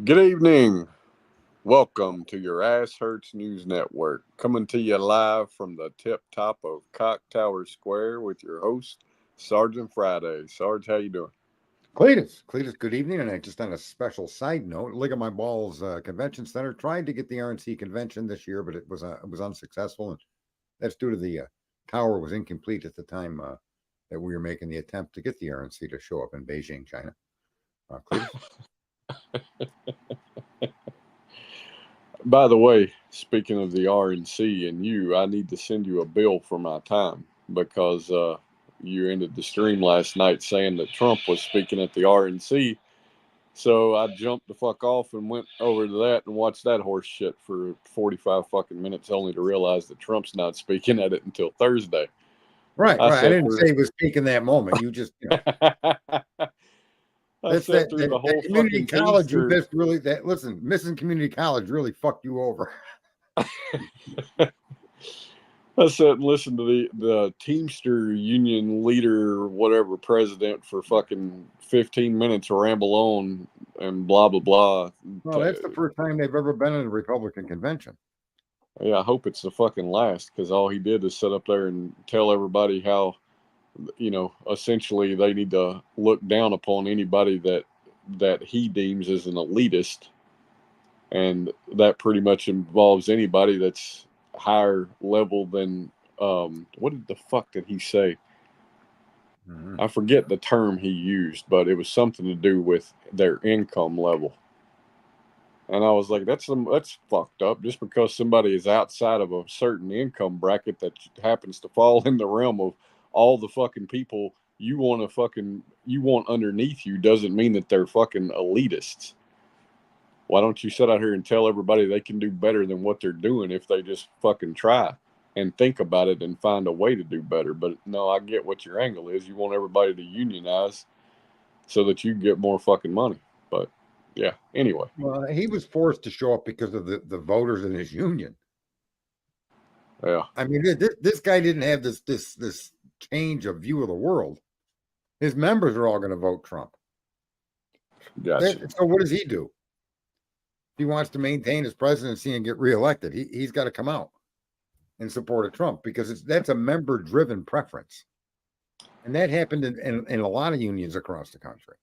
Good evening. Welcome to your Ass Hurts News Network. Coming to you live from the tip top of Cock Tower Square with your host, Sergeant Friday. Sarge, how you doing? Cletus, good evening. And just on a special side note, Lick of My Balls Convention Center tried to get the RNC convention this year, but it was unsuccessful. And that's due to the tower was incomplete at the time that we were making the attempt to get the RNC to show up in Beijing, China. Cletus? By the way, speaking of the RNC and you, I need to send you a bill for my time because you ended the stream last night saying that Trump was speaking at the RNC. So I jumped the fuck off and went over to that and watched that horse shit for 45 fucking minutes only to realize that Trump's not speaking at it until Thursday. Right. I didn't say he was speaking that moment. You just, That's that the whole community college. You missed really that. Listen, missing community college really fucked you over. I sat and listened to the Teamster Union leader, whatever, president for fucking 15 minutes ramble on and blah, blah, blah. Well, that's the first time they've ever been in a Republican convention. Yeah, I hope it's the fucking last, because all he did is sit up there and tell everybody how, essentially they need to look down upon anybody that he deems as an elitist. And that pretty much involves anybody that's higher level than what the fuck did he say? I forget the term he used, but it was something to do with their income level. And I was like, that's fucked up. Just because somebody is outside of a certain income bracket that happens to fall in the realm of all the fucking people you want underneath you doesn't mean that they're fucking elitists. Why don't you sit out here and tell everybody they can do better than what they're doing if they just fucking try and think about it and find a way to do better? But no, I get what your angle is. You want everybody to unionize so that you get more fucking money. But yeah, anyway. Well, he was forced to show up because of the voters in his union. Yeah. I mean, this guy didn't have this change of view of the world. His members are all going to vote Trump. Gotcha. So what does he do? He wants to maintain his presidency and get reelected. He's got to come out in support of Trump because that's a member-driven preference. And that happened in a lot of unions across the country,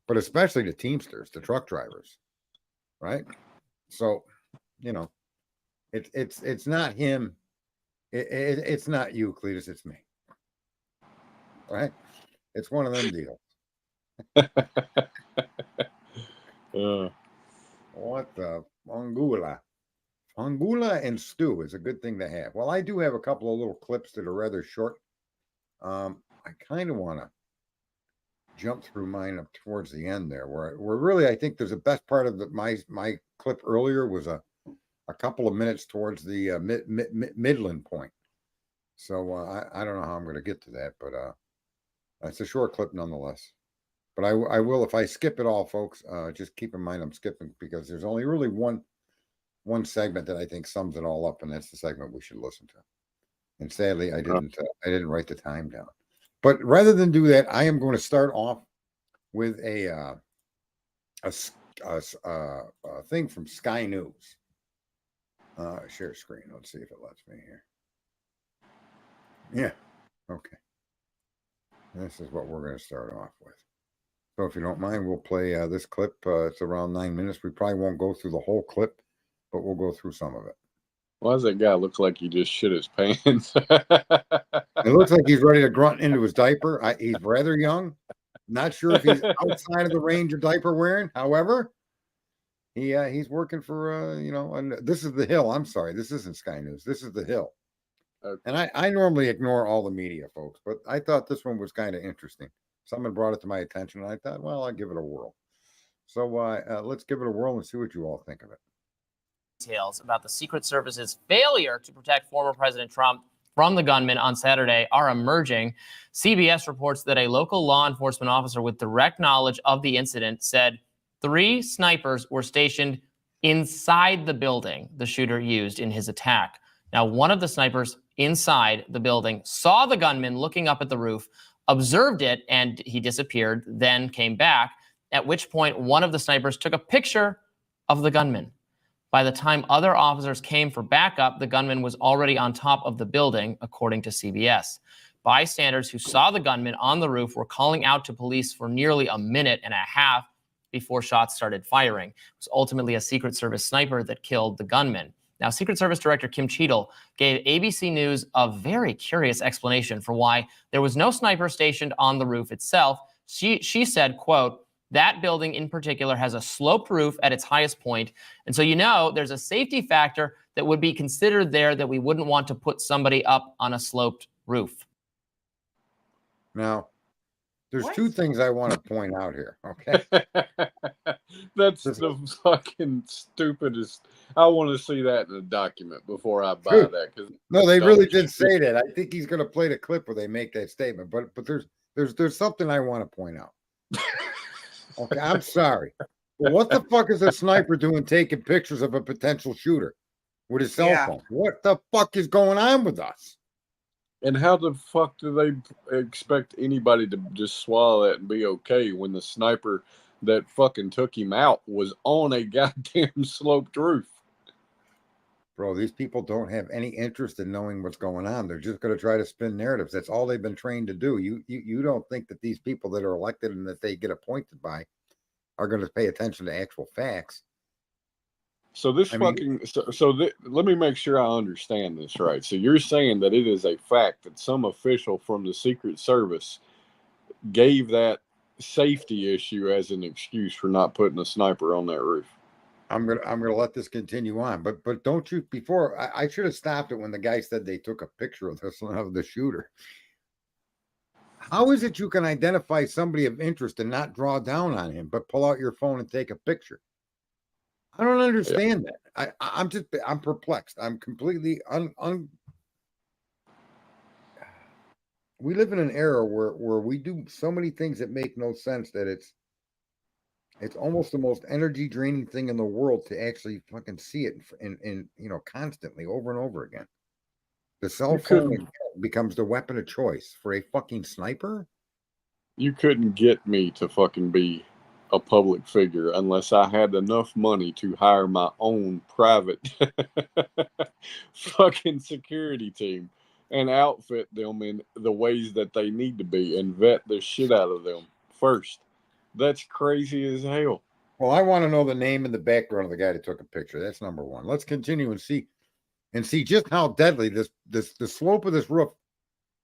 but especially the Teamsters, the truck drivers, right? So, it's not him. It's not you, Cletus. It's me. Right? It's one of them deals. What the Fongula? Fongula and stew is a good thing to have. Well, I do have a couple of little clips that are rather short. I kind of want to jump through mine up towards the end there, where really I think there's a best part of my clip earlier was a couple of minutes towards the Midland point. So I don't know how I'm going to get to that, but it's a short clip nonetheless. But I will, if I skip it all, folks, just keep in mind I'm skipping because there's only really one segment that I think sums it all up, and that's the segment we should listen to. And sadly, I didn't write the time down. But rather than do that, I am going to start off with a thing from Sky News. Share screen. Let's see if it lets me here. Yeah. Okay. This is what we're going to start off with. So if you don't mind, we'll play this clip. It's around 9 minutes. We probably won't go through the whole clip, but we'll go through some of it. Why does that guy look like he just shit his pants? It looks like he's ready to grunt into his diaper. He's rather young. Not sure if he's outside of the range of diaper wearing. However, he's working for, and this is The Hill. I'm sorry. This isn't Sky News. This is The Hill. Okay. And I normally ignore all the media, folks, but I thought this one was kind of interesting. Someone brought it to my attention, and I thought, well, I'll give it a whirl. So let's give it a whirl and see what you all think of it. Details about the Secret Service's failure to protect former President Trump from the gunman on Saturday are emerging. CBS reports that a local law enforcement officer with direct knowledge of the incident said 3 snipers were stationed inside the building the shooter used in his attack. Now, one of the snipers inside the building saw the gunman looking up at the roof, observed it, and he disappeared, then came back, at which point one of the snipers took a picture of the gunman. By the time other officers came for backup, the gunman was already on top of the building, according to CBS. Bystanders who saw the gunman on the roof were calling out to police for nearly a minute and a half before shots started firing. It was ultimately a Secret Service sniper that killed the gunman. Now, Secret Service Director Kim Cheadle gave ABC News a very curious explanation for why there was no sniper stationed on the roof itself. She said, quote, "That building in particular has a sloped roof at its highest point. And so, there's a safety factor that would be considered there that we wouldn't want to put somebody up on a sloped roof." Now, there's two things I want to point out here, okay? That's the fucking stupidest. I want to see that in a document before I buy that. No, they really did say that. I think he's going to play the clip where they make that statement. But there's something I want to point out. Okay, I'm sorry. But what the fuck is a sniper doing taking pictures of a potential shooter with his cell phone? What the fuck is going on with us? And how the fuck do they expect anybody to just swallow that and be okay when the sniper that fucking took him out was on a goddamn sloped roof? Bro, these people don't have any interest in knowing what's going on. They're just going to try to spin narratives. That's all they've been trained to do. You don't think that these people that are elected and that they get appointed by are going to pay attention to actual facts. So let me make sure I understand this right. So you're saying that it is a fact that some official from the Secret Service gave that safety issue as an excuse for not putting a sniper on that roof. I'm gonna let this continue on, but don't you? Before I should have stopped it when the guy said they took a picture of the shooter. How is it you can identify somebody of interest and not draw down on him, but pull out your phone and take a picture? I don't understand that. I'm perplexed. I'm completely we live in an era where we do so many things that make no sense that it's almost the most energy draining thing in the world to actually fucking see it in constantly over and over again. The cell phone becomes the weapon of choice for a fucking sniper. You couldn't get me to fucking be a public figure unless I had enough money to hire my own private fucking security team and outfit them in the ways that they need to be and vet the shit out of them first. That's crazy as hell. Well, I want to know the name and the background of the guy that took a picture. That's number one. Let's continue and see just how deadly the slope of this roof.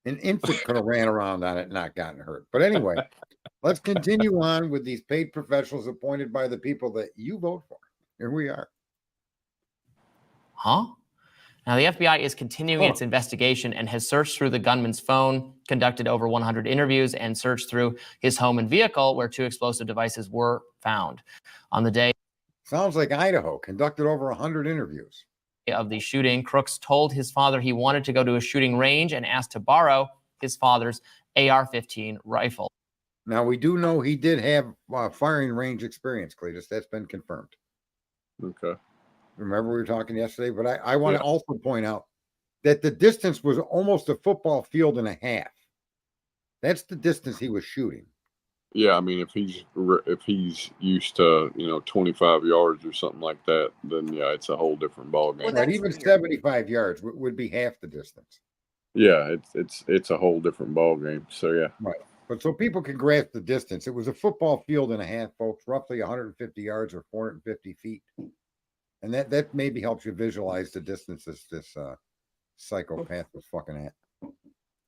An infant could have ran around on it and not gotten hurt. But anyway, let's continue on with these paid professionals appointed by the people that you vote for. Here we are. Huh? Now, the FBI is continuing its investigation and has searched through the gunman's phone, conducted over 100 interviews, and searched through his home and vehicle where 2 explosive devices were found. On the day Sounds like Idaho conducted over 100 interviews. Of the shooting, Crooks told his father he wanted to go to a shooting range and asked to borrow his father's AR-15 rifle. Now, we do know he did have firing range experience, Cletus. That's been confirmed. Okay. Remember we were talking yesterday, but I want to also point out that the distance was almost a football field and a half. That's the distance he was shooting. Yeah, I mean, if he's used to 25 yards or something like that, then yeah, it's a whole different ballgame. Well, right, even 75 yards would be half the distance. Yeah, it's a whole different ballgame. So yeah, right. But so people can grasp the distance. It was a football field and a half, folks, roughly 150 yards or 450 feet. And that maybe helps you visualize the distances this psychopath was fucking at.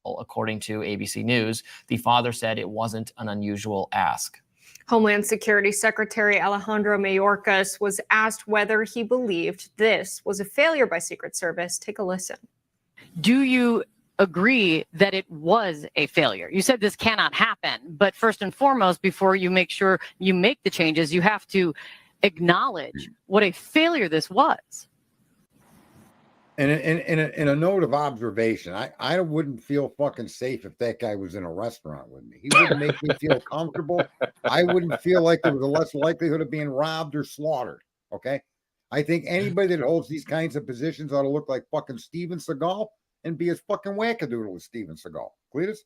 According to ABC News, the father said it wasn't an unusual ask. Homeland Security Secretary Alejandro Mayorkas was asked whether he believed this was a failure by Secret Service. Take a listen. Do you agree that it was a failure? You said this cannot happen, but first and foremost, before you make sure you make the changes, you have to acknowledge what a failure this was. And in a note of observation, I wouldn't feel fucking safe if that guy was in a restaurant with me. He wouldn't make me feel comfortable. I wouldn't feel like there was a less likelihood of being robbed or slaughtered. Okay. I think anybody that holds these kinds of positions ought to look like fucking Steven Seagal and be as fucking wackadoodle as Steven Seagal. Cletus?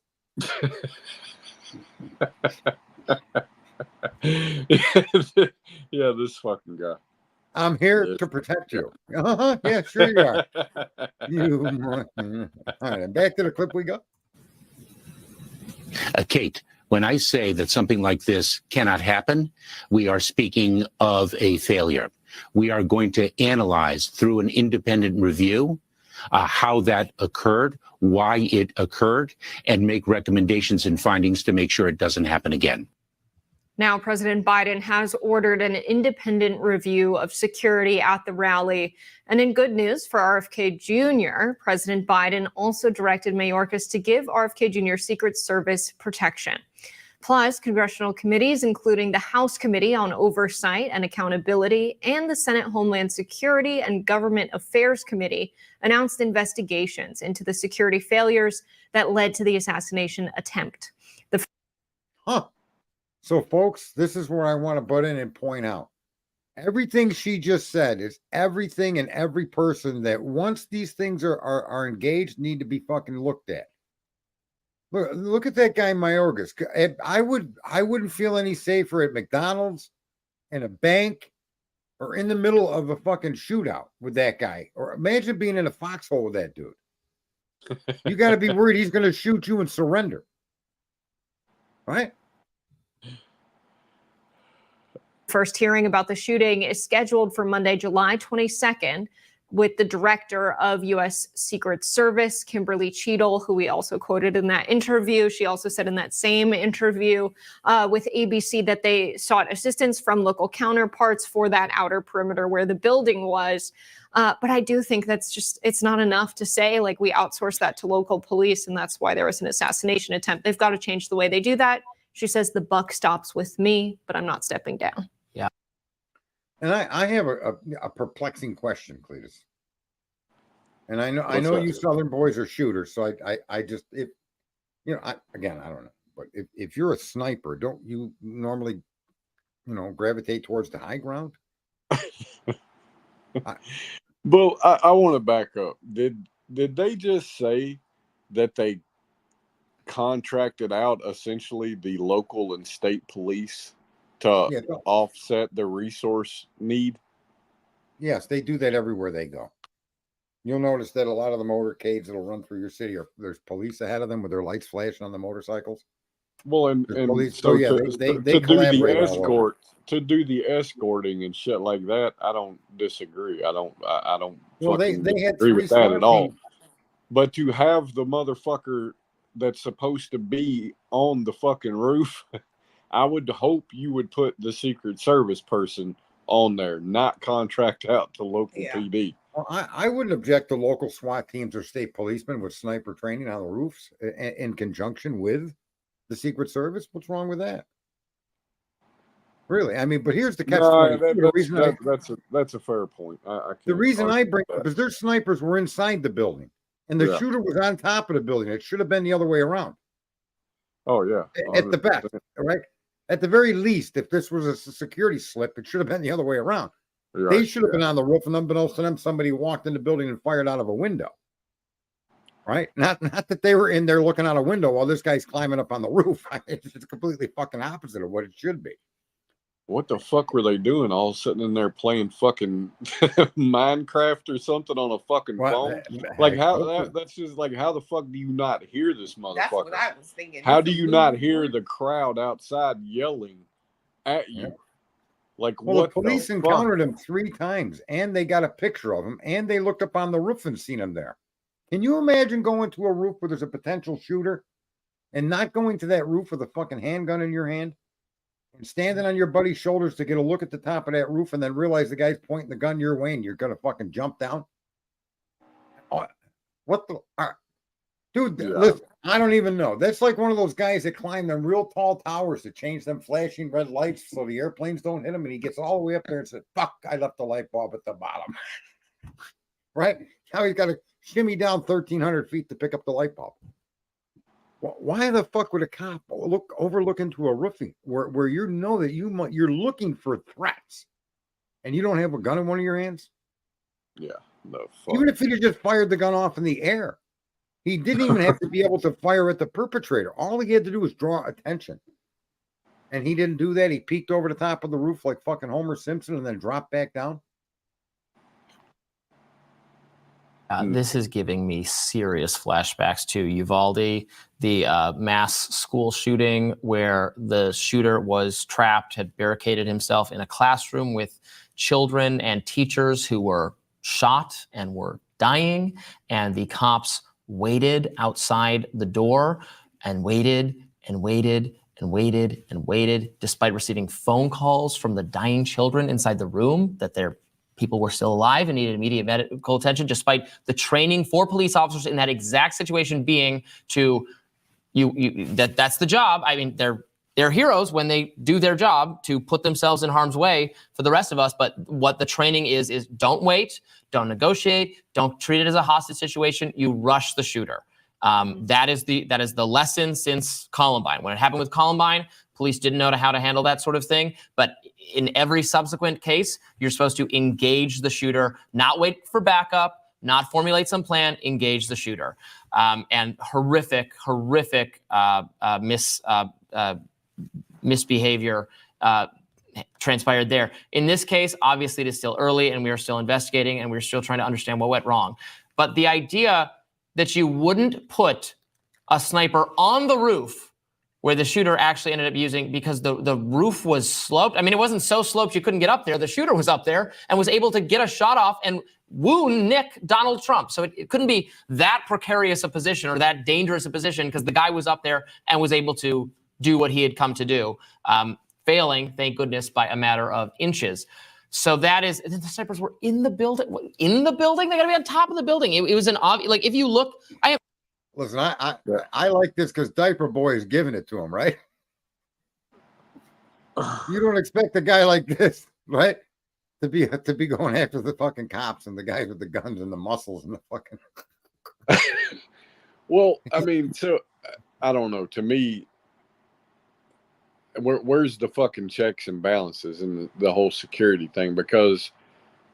Yeah, this fucking guy. I'm here Yes. to protect you. Yeah, sure you are. All right, and back to the clip we go. Kate, when I say that something like this cannot happen, we are speaking of a failure. We are going to analyze through an independent review how that occurred, why it occurred, and make recommendations and findings to make sure it doesn't happen again. Now, President Biden has ordered an independent review of security at the rally. And in good news for RFK Jr., President Biden also directed Mayorkas to give RFK Jr. Secret Service protection. Plus, congressional committees, including the House Committee on Oversight and Accountability and the Senate Homeland Security and Government Affairs Committee, announced investigations into the security failures that led to the assassination attempt. So, folks, this is where I want to butt in and point out. Everything she just said is everything and every person that once these things are engaged need to be fucking looked at. Look at that guy Mayorkas. I wouldn't feel any safer at McDonald's, in a bank, or in the middle of a fucking shootout with that guy. Or imagine being in a foxhole with that dude. You got to be worried he's going to shoot you and surrender. Right? First hearing about the shooting is scheduled for Monday, July 22nd, with the director of U.S. Secret Service, Kimberly Cheadle, who we also quoted in that interview. She also said in that same interview with ABC that they sought assistance from local counterparts for that outer perimeter where the building was. But I do think it's not enough to say, like, we outsource that to local police, and that's why there was an assassination attempt. They've got to change the way they do that. She says the buck stops with me, but I'm not stepping down. Yeah. And I have a perplexing question, Cletus. And I know you Southern boys are shooters, so I just, if you know, I don't know, but if you're a sniper, don't you normally, gravitate towards the high ground? Well, I want to back up. Did they just say that they contracted out essentially the local and state police to offset the resource need? Yes, they do that everywhere they go. You'll notice that a lot of the motorcades that'll run through your city there's police ahead of them with their lights flashing on the motorcycles. Well, and police, so yeah, to they do the escort, to do the escorting and shit like that, I don't disagree. I don't. Well, they had agree with that at all. teams. But to have the motherfucker that's supposed to be on the fucking roof, I would hope you would put the Secret Service person on there, not contract out to local PD. Well, I wouldn't object to local SWAT teams or state policemen with sniper training on the roofs in conjunction with the Secret Service. What's wrong with that? Really? I mean, but here's the catch. That's a fair point. The reason I bring it up is their snipers were inside the building and the shooter was on top of the building. It should have been the other way around. Oh, yeah. At the best, right? At the very least, if this was a security slip, it should have been the other way around. Right, they should have been on the roof, and unbeknownst to them, somebody walked in the building and fired out of a window. Right? Not that they were in there looking out a window while this guy's climbing up on the roof. It's completely fucking opposite of what it should be. What the fuck were they doing? All sitting in there playing fucking Minecraft or something on a fucking phone? Like that's just like, how the fuck do you not hear this motherfucker? That's what I was thinking. How do you not hear the crowd outside yelling at you? Yeah. Like, well, the police encountered him 3 times, and they got a picture of him, and they looked up on the roof and seen him there. Can you imagine going to a roof where there's a potential shooter and not going to that roof with a fucking handgun in your hand and standing on your buddy's shoulders to get a look at the top of that roof and then realize the guy's pointing the gun your way and you're going to fucking jump down? What the... Dude, listen, I don't even know. That's like one of those guys that climb them real tall towers to change them flashing red lights so the airplanes don't hit him, and he gets all the way up there and says, fuck, I left the light bulb at the bottom. Right? Now he's got to shimmy down 1,300 feet to pick up the light bulb. Why the fuck would a cop overlook into a roofing where you know that you're looking for threats and you don't have a gun in one of your hands? Yeah, no fuck. Even if he had just fired the gun off in the air. He didn't even have to be able to fire at the perpetrator. All he had to do was draw attention. And he didn't do that. He peeked over the top of the roof like fucking Homer Simpson and then dropped back down. This is giving me serious flashbacks to Uvalde, the mass school shooting where the shooter was trapped, had barricaded himself in a classroom with children and teachers who were shot and were dying. And the cops waited outside the door and waited and waited and waited and waited, despite receiving phone calls from the dying children inside the room that their people were still alive and needed immediate medical attention, despite the training for police officers in that exact situation being to that's the job. I mean, they're heroes when they do their job to put themselves in harm's way for the rest of us. But what the training is don't wait, don't negotiate, don't treat it as a hostage situation. You rush the shooter. That is the lesson since Columbine. When it happened with Columbine, police didn't know how to handle that sort of thing. But in every subsequent case, you're supposed to engage the shooter, not wait for backup, not formulate some plan, engage the shooter. And horrific misbehavior transpired there. In this case, obviously it is still early and we are still investigating and we're still trying to understand what went wrong. But the idea that you wouldn't put a sniper on the roof where the shooter actually ended up using, because the roof was sloped. I mean, it wasn't so sloped you couldn't get up there. The shooter was up there and was able to get a shot off and wound Nick Donald Trump. So it couldn't be that precarious a position or that dangerous a position because the guy was up there and was able to do what he had come to do, failing, thank goodness, by a matter of inches. So that is, the snipers were in the building. In the building? They got to be on top of the building. It was an obvious, like if you look, Listen, I like this because Diaper Boy is giving it to him, right? You don't expect a guy like this, right, to be going after the fucking cops and the guys with the guns and the muscles and the fucking. Well, I mean, so I don't know. To me, where's the fucking checks and balances in the whole security thing? Because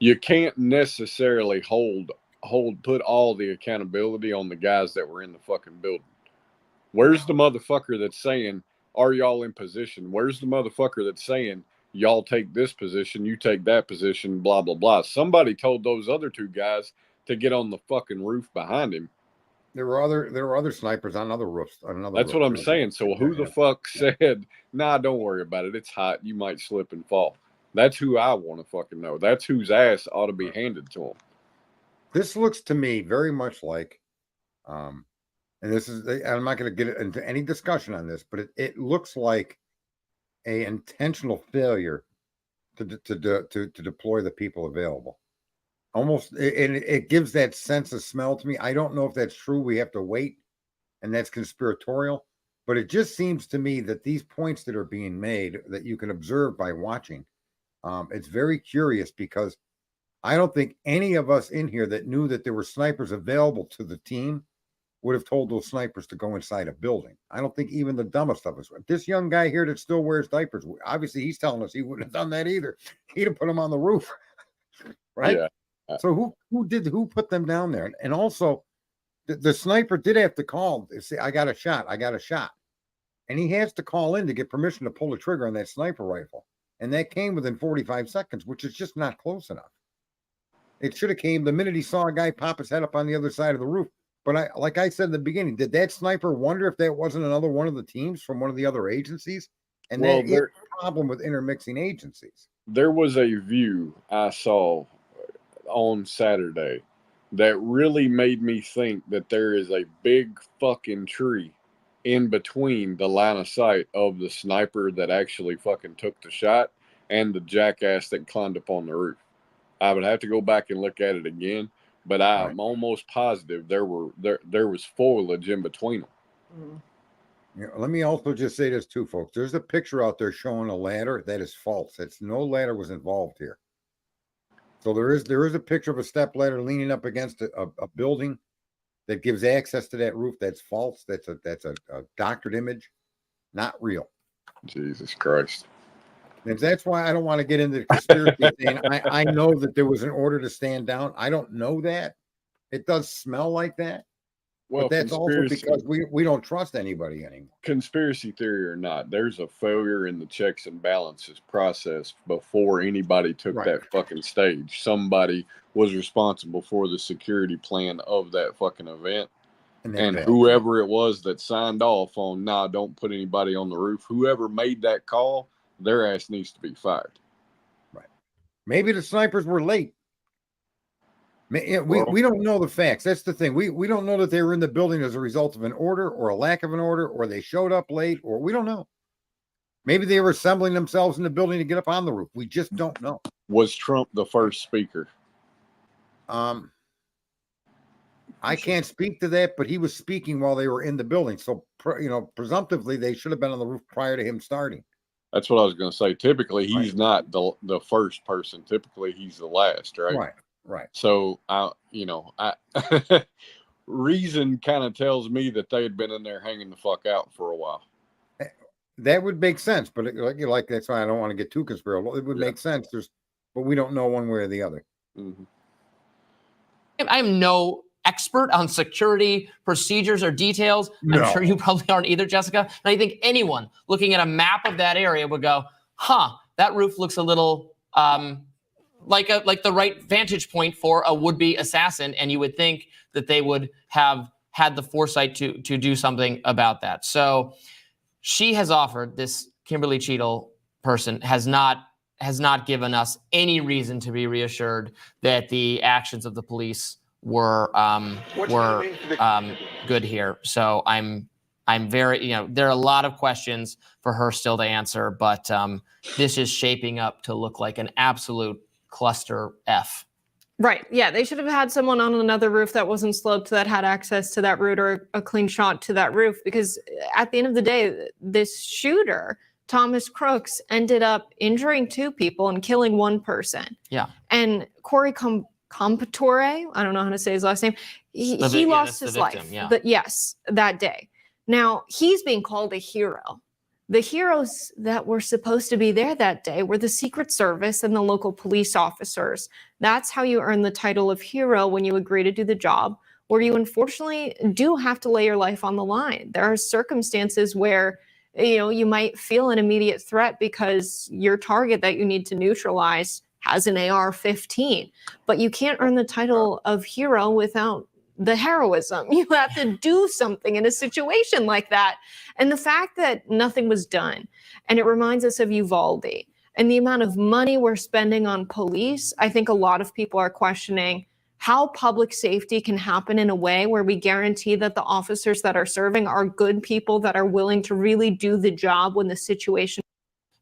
you can't necessarily put all the accountability on the guys that were in the fucking building. Where's the motherfucker that's saying, are y'all in position? Where's the motherfucker that's saying, y'all take this position, you take that position, blah, blah, blah. Somebody told those other two guys to get on the fucking roof behind him. There were other snipers on other roofs. That's what I'm saying. So who the fuck said, nah, don't worry about it. It's hot. You might slip and fall. That's who I want to fucking know. That's whose ass ought to be handed to him. This looks to me very much like, and this is, I'm not going to get into any discussion on this, but it looks like a intentional failure to deploy the people available. Almost, and it gives that sense of smell to me. I don't know if that's true. We have to wait, and that's conspiratorial. But it just seems to me that these points that are being made that you can observe by watching, it's very curious because I don't think any of us in here that knew that there were snipers available to the team would have told those snipers to go inside a building. I don't think even the dumbest of us. This young guy here that still wears diapers, obviously he's telling us he wouldn't have done that either. He'd have put him on the roof, right? Yeah. So who put them down there? And also, the sniper did have to call and say, I got a shot. And he has to call in to get permission to pull the trigger on that sniper rifle. And that came within 45 seconds, which is just not close enough. It should have came the minute he saw a guy pop his head up on the other side of the roof. But like I said in the beginning, did that sniper wonder if that wasn't another one of the teams from one of the other agencies? And well, that's the problem with intermixing agencies. There was a view I saw on Saturday that really made me think that there is a big fucking tree in between the line of sight of the sniper that actually fucking took the shot and the jackass that climbed up on the roof. I would have to go back and look at it again, but I'm almost positive there was foliage in between them. Yeah, let me also just say this too, folks. There's a picture out there showing a ladder that is false. It's no ladder was involved here. So there is a picture of a step ladder leaning up against a building that gives access to that roof. That's false. That's a doctored image, not real. Jesus Christ. And that's why I don't want to get into the conspiracy thing. I know that there was an order to stand down. I don't know that. It does smell like that. Well, but that's also conspiracy, because we don't trust anybody anymore. conspiracy theory or not, there's a failure in the checks and balances process before anybody took Right. that fucking stage. Somebody was responsible for the security plan of that fucking event. And And bad. whoever it was that signed off on, nah, don't put anybody on the roof, whoever made that call, their ass needs to be fired. Maybe the snipers were late. We Well- don't know the facts. That's the thing. We don't know that they were in the building as a result of an order or a lack of an order, or they showed up late, or we don't know. Maybe they were assembling themselves in the building to get up on the roof. We just don't know. Was Trump the first speaker? I can't speak to that, but he was speaking while they were in the building. So, presumptively, they should have been on the roof prior to him starting. That's what I was going to say. Typically, he's Right. not the first person. Typically, he's the last, right? Right. So, reason kind of tells me that they had been in there hanging the fuck out for a while. That would make sense, but like that's why I don't want to get too conspiratorial. It would Yeah. make sense. But we don't know one way or the other. Mhm. I'm no expert on security procedures or details. No. I'm sure you probably aren't either, Jessica. And I think anyone looking at a map of that area would go, that roof looks a little like the right vantage point for a would-be assassin. And you would think that they would have had the foresight to do something about that. So she has offered, this Kimberly Cheadle person has not given us any reason to be reassured that the actions of the police were good here. So I'm very, there are a lot of questions for her still to answer, but this is shaping up to look like an absolute cluster F. Right. Yeah. They should have had someone on another roof that wasn't sloped that had access to that route or a clean shot to that roof, because at the end of the day, this shooter, Thomas Crooks, ended up injuring 2 people and killing 1 person. Yeah. And Corey Compatore, I don't know how to say his last name, he lost his life. Yeah. But yes, that day. Now he's being called a hero. The heroes that were supposed to be there that day were the Secret Service and the local police officers. That's how you earn the title of hero, when you agree to do the job, or you unfortunately do have to lay your life on the line. There are circumstances where you might feel an immediate threat because your target that you need to neutralize has an AR-15, but you can't earn the title of hero without the heroism. You have to do something in a situation like that. And the fact that nothing was done, and it reminds us of Uvalde and the amount of money we're spending on police. I think a lot of people are questioning how public safety can happen in a way where we guarantee that the officers that are serving are good people that are willing to really do the job when the situation.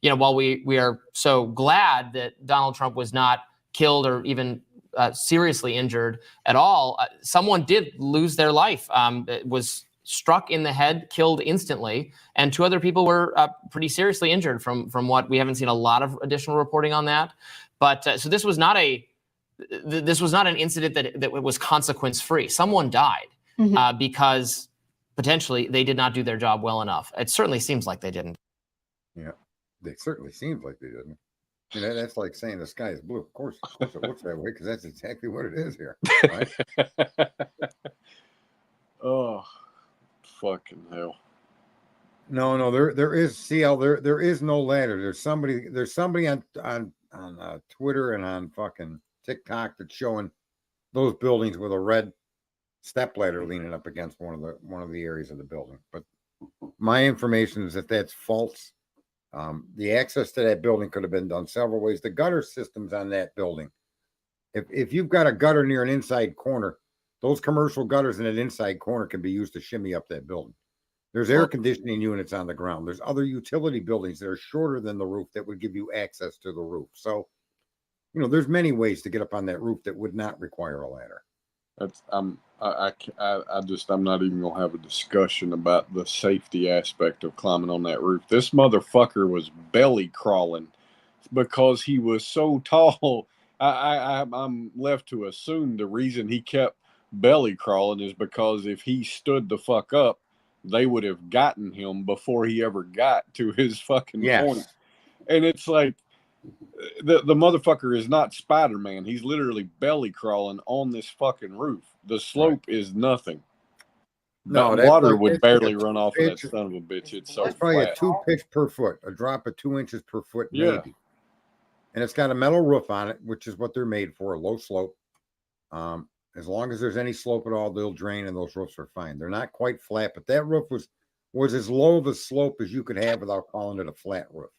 While we are so glad that Donald Trump was not killed or even seriously injured at all, someone did lose their life. It was struck in the head, killed instantly, and 2 other people were pretty seriously injured from what we haven't seen a lot of additional reporting on that. But so this was not an incident that was consequence free. Someone died because potentially they did not do their job well enough. It certainly seems like they didn't. Yeah, it certainly seems like they didn't. That's like saying the sky is blue. Of course it looks that way, because that's exactly what it is here. Right? Oh, fucking hell! No, there is CL. There is no ladder. There's somebody on Twitter and on fucking TikTok that's showing those buildings with a red step ladder leaning up against one of the areas of the building. But my information is that that's false. The access to that building could have been done several ways. The gutter systems on that building, if you've got a gutter near an inside corner, those commercial gutters in an inside corner can be used to shimmy up that building. There's air conditioning units on the ground. There's other utility buildings that are shorter than the roof that would give you access to the roof. So, there's many ways to get up on that roof that would not require a ladder. I'm not even gonna have a discussion about the safety aspect of climbing on that roof. This motherfucker was belly crawling because he was so tall. I'm left to assume the reason he kept belly crawling is because if he stood the fuck up, they would have gotten him before he ever got to his fucking point. And it's like, the motherfucker is not Spider-Man. He's literally belly crawling on this fucking roof. The slope is nothing. No, That that's water like would it's like barely a run off of that pitch. son of a bitch. It's so It's probably a flat. 2 pitch per foot, a drop of 2 inches per foot, Yeah. maybe. And it's got a metal roof on it, which is what they're made for, a low slope. As long as there's any slope at all, they'll drain, and those roofs are fine. They're not quite flat, but that roof was as low of a slope as you could have without calling it a flat roof.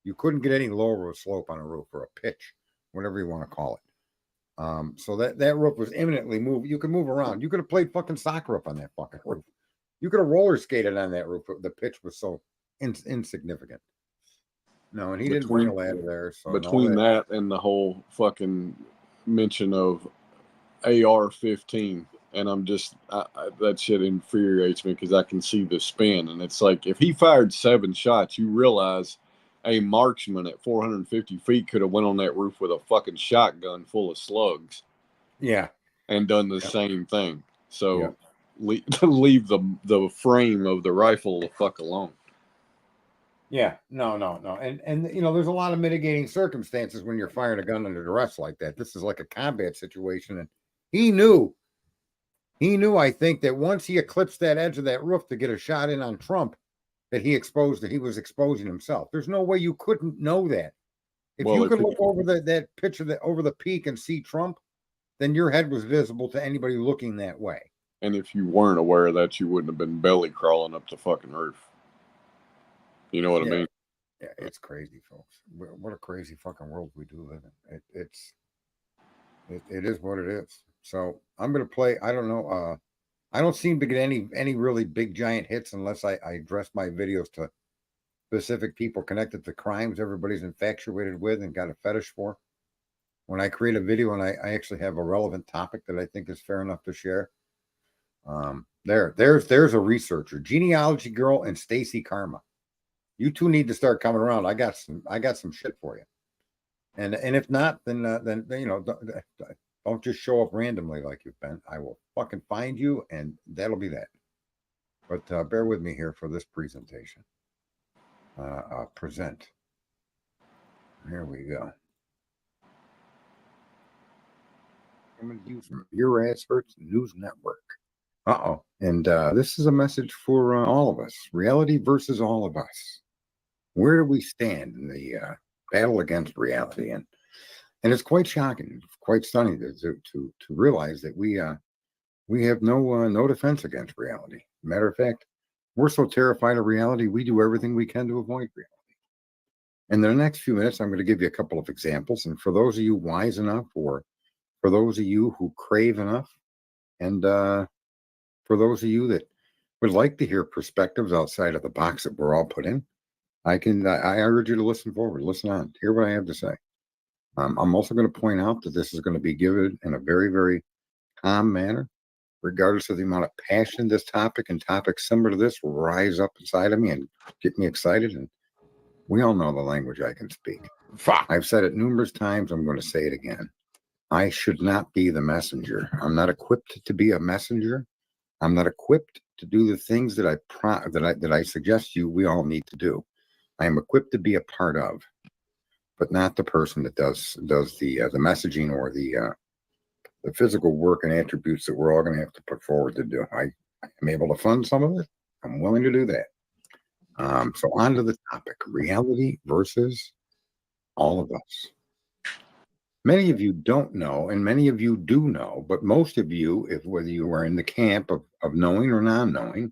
You couldn't get any lower of a slope on a roof, or a pitch, whatever you want to call it. So that roof was imminently moved. You could move around. You could have played fucking soccer up on that fucking roof. You could have roller skated on that roof. The pitch was so insignificant. No, and he didn't bring a ladder there. So Between that and the whole fucking mention of AR-15, and I'm just that shit infuriates me because I can see the spin, and it's like if he fired 7 shots, you realize a marksman at 450 feet could have went on that roof with a fucking shotgun full of slugs, yeah, and done the same thing. So leave the frame of the rifle the fuck alone. Yeah, no. And you know, there's a lot of mitigating circumstances when you're firing a gun under duress like that. This is like a combat situation, and he knew, I think, that once he eclipsed that edge of that roof to get a shot in on Trump, that he was exposing himself. There's no way you couldn't know that. If you could look over that picture over the peak and see Trump, then your head was visible to anybody looking that way. And if you weren't aware of that, you wouldn't have been belly crawling up the fucking roof. You know what I mean? Yeah, it's crazy, folks. What a crazy fucking world we do live in. It is what it is. So I'm gonna play. I don't know. I don't seem to get any really big giant hits unless I address my videos to specific people connected to crimes everybody's infatuated with and got a fetish for. When I create a video and I actually have a relevant topic that I think is fair enough to share. There's a researcher, Genealogy Girl and Stacy Karma. You two need to start coming around. I got some shit for you. And if not, then you know, don't just show up randomly like you've been. I will fucking find you, and that'll be that. But bear with me here for this presentation. Present. Here we go. Coming to you from Your Experts News Network. And this is a message for all of us. Reality versus all of us. Where do we stand in the battle against reality? And it's quite shocking, quite stunning to realize that we have no defense against reality. Matter of fact, we're so terrified of reality, we do everything we can to avoid reality. In the next few minutes, I'm going to give you a couple of examples. And for those of you wise enough, or for those of you who crave enough, and for those of you that would like to hear perspectives outside of the box that we're all put in, I urge you to listen forward, listen on, hear what I have to say. I'm also going to point out that this is going to be given in a very, very calm manner, regardless of the amount of passion this topic and topics similar to this will rise up inside of me and get me excited. And we all know the language I can speak. I've said it numerous times. I'm going to say it again. I should not be the messenger. I'm not equipped to be a messenger. I'm not equipped to do the things that I suggest we all need to do. I am equipped to be a part of, but not the person that does the messaging or the physical work and attributes that we're all going to have to put forward to do. I am able to fund some of it. I'm willing to do that. So on to the topic: reality versus all of us. Many of you don't know, and many of you do know, but most of you, whether you are in the camp of knowing or non-knowing,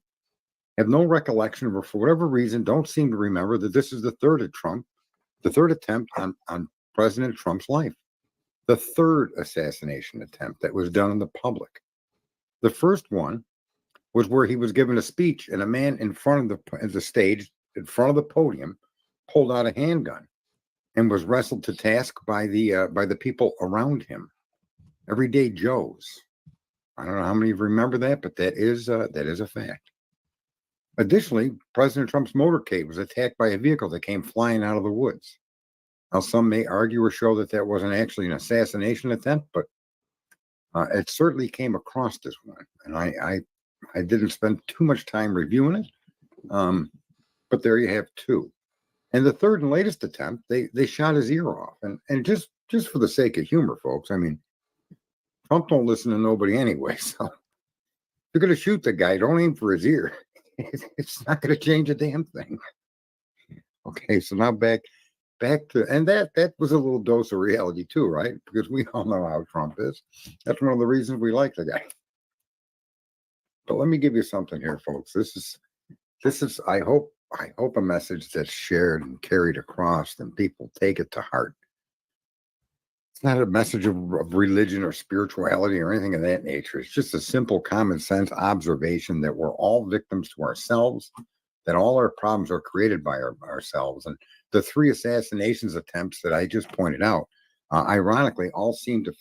have no recollection, or for whatever reason don't seem to remember that this is the third attempt on President Trump's life. The third assassination attempt that was done in the public. The first one was where he was given a speech, and a man in front of the stage, in front of the podium, pulled out a handgun and was wrestled to task by the people around him. Everyday Joes. I don't know how many of you remember that, but that is a fact. Additionally, President Trump's motorcade was attacked by a vehicle that came flying out of the woods. Now, some may argue or show that wasn't actually an assassination attempt, but it certainly came across as one. And I didn't spend too much time reviewing it, but there you have two. And the third and latest attempt, they shot his ear off. And just for the sake of humor, folks, I mean, Trump don't listen to nobody anyway, so you're going to shoot the guy, don't aim for his ear. It's not going to change a damn thing. Okay, so now back to, and that was a little dose of reality too, right? Because we all know how Trump is. That's one of the reasons we like the guy. But let me give you something here, folks. This is I hope a message that's shared and carried across and people take it to heart. It's not a message of religion or spirituality or anything of that nature. It's just a simple common sense observation that we're all victims to ourselves, that all our problems are created by ourselves. And the 3 assassinations attempts that I just pointed out, ironically, all seem to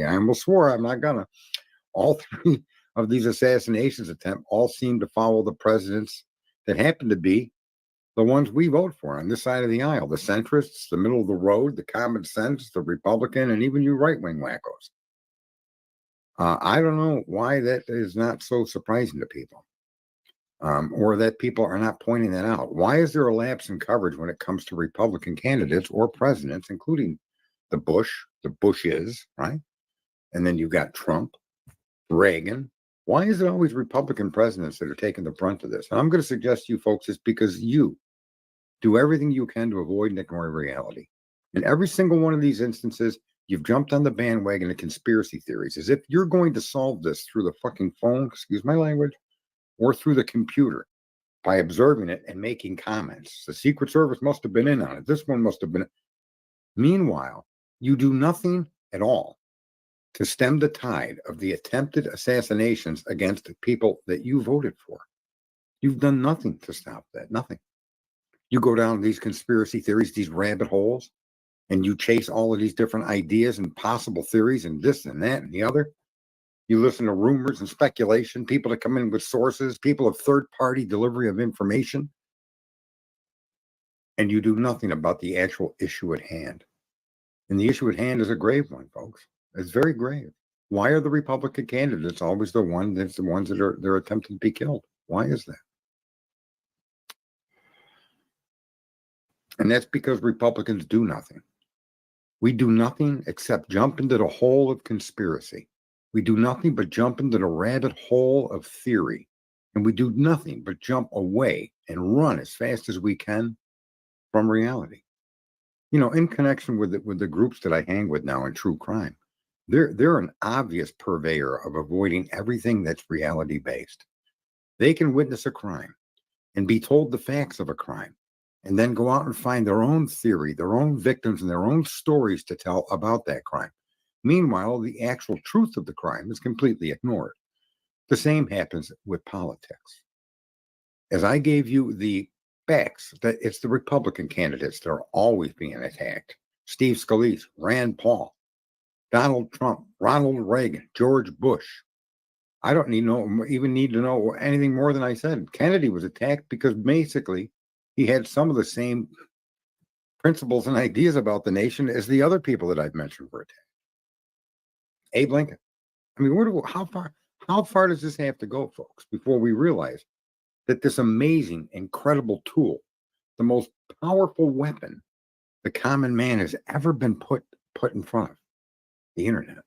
I almost swore I'm not gonna. All 3 of these assassinations attempts all seem to follow the presidents that happen to be the ones we vote for on this side of the aisle, the centrists, the middle of the road, the common sense, the Republican, and even you right-wing wackos. I don't know why that is not so surprising to people, or that people are not pointing that out. Why is there a lapse in coverage when it comes to Republican candidates or presidents, including the Bushes, right? And then you've got Trump, Reagan. Why is it always Republican presidents that are taking the brunt of this? And I'm going to suggest to you folks it's because you do everything you can to avoid and ignore reality. In every single one of these instances, you've jumped on the bandwagon of conspiracy theories as if you're going to solve this through the fucking phone, excuse my language, or through the computer by observing it and making comments. The Secret Service must have been in on it. This one must have been. Meanwhile, you do nothing at all to stem the tide of the attempted assassinations against the people that you voted for. You've done nothing to stop that, nothing. You go down these conspiracy theories, these rabbit holes, and you chase all of these different ideas and possible theories and this and that and the other. You listen to rumors and speculation, people that come in with sources, people of third-party delivery of information, and you do nothing about the actual issue at hand. And the issue at hand is a grave one, folks. It's very grave. Why are the Republican candidates always the ones that they're attempting to be killed? Why is that? And that's because Republicans do nothing. We do nothing except jump into the hole of conspiracy. We do nothing but jump into the rabbit hole of theory. And we do nothing but jump away and run as fast as we can from reality. You know, in connection with the groups that I hang with now in true crime, they're an obvious purveyor of avoiding everything that's reality based. They can witness a crime and be told the facts of a crime, and then go out and find their own theory, their own victims, and their own stories to tell about that crime. Meanwhile, the actual truth of the crime is completely ignored. The same happens with politics. As I gave you the facts, that it's the Republican candidates that are always being attacked. Steve Scalise, Rand Paul, Donald Trump, Ronald Reagan, George Bush. I don't even need to know anything more than I said. Kennedy was attacked because basically he had some of the same principles and ideas about the nation as the other people that I've mentioned were attacked. Abe Lincoln. I mean, how far does this have to go, folks, before we realize that this amazing, incredible tool, the most powerful weapon the common man has ever been put in front of, the internet,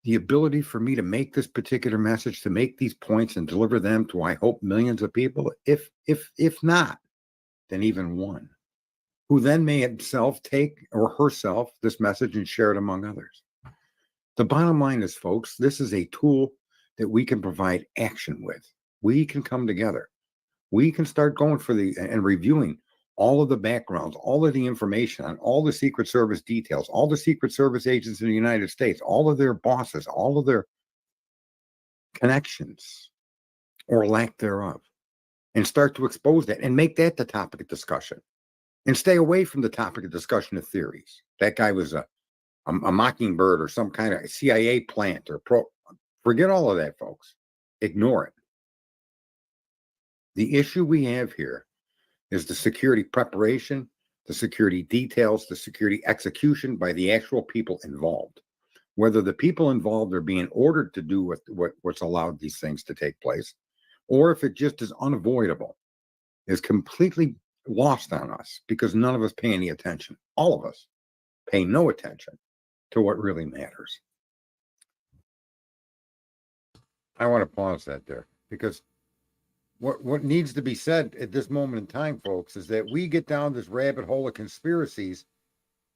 the ability for me to make this particular message, to make these points and deliver them to, I hope, millions of people, if not, then even one, who then may himself take or herself this message and share it among others. The bottom line is, folks, this is a tool that we can provide action with. We can come together. We can start going and reviewing all of the backgrounds, all of the information on all the Secret Service details, all the Secret Service agents in the United States, all of their bosses, all of their connections or lack thereof, and start to expose that and make that the topic of discussion, and stay away from the topic of discussion of theories. That guy was a mockingbird or some kind of CIA plant or forget all of that, folks. Ignore it. The issue we have here is the security preparation, the security details, the security execution by the actual people involved. Whether the people involved are being ordered to do what's allowed these things to take place, or if it just is unavoidable, is completely lost on us because none of us pay any attention. All of us pay no attention to what really matters. I want to pause that there because what needs to be said at this moment in time, folks, is that we get down this rabbit hole of conspiracies,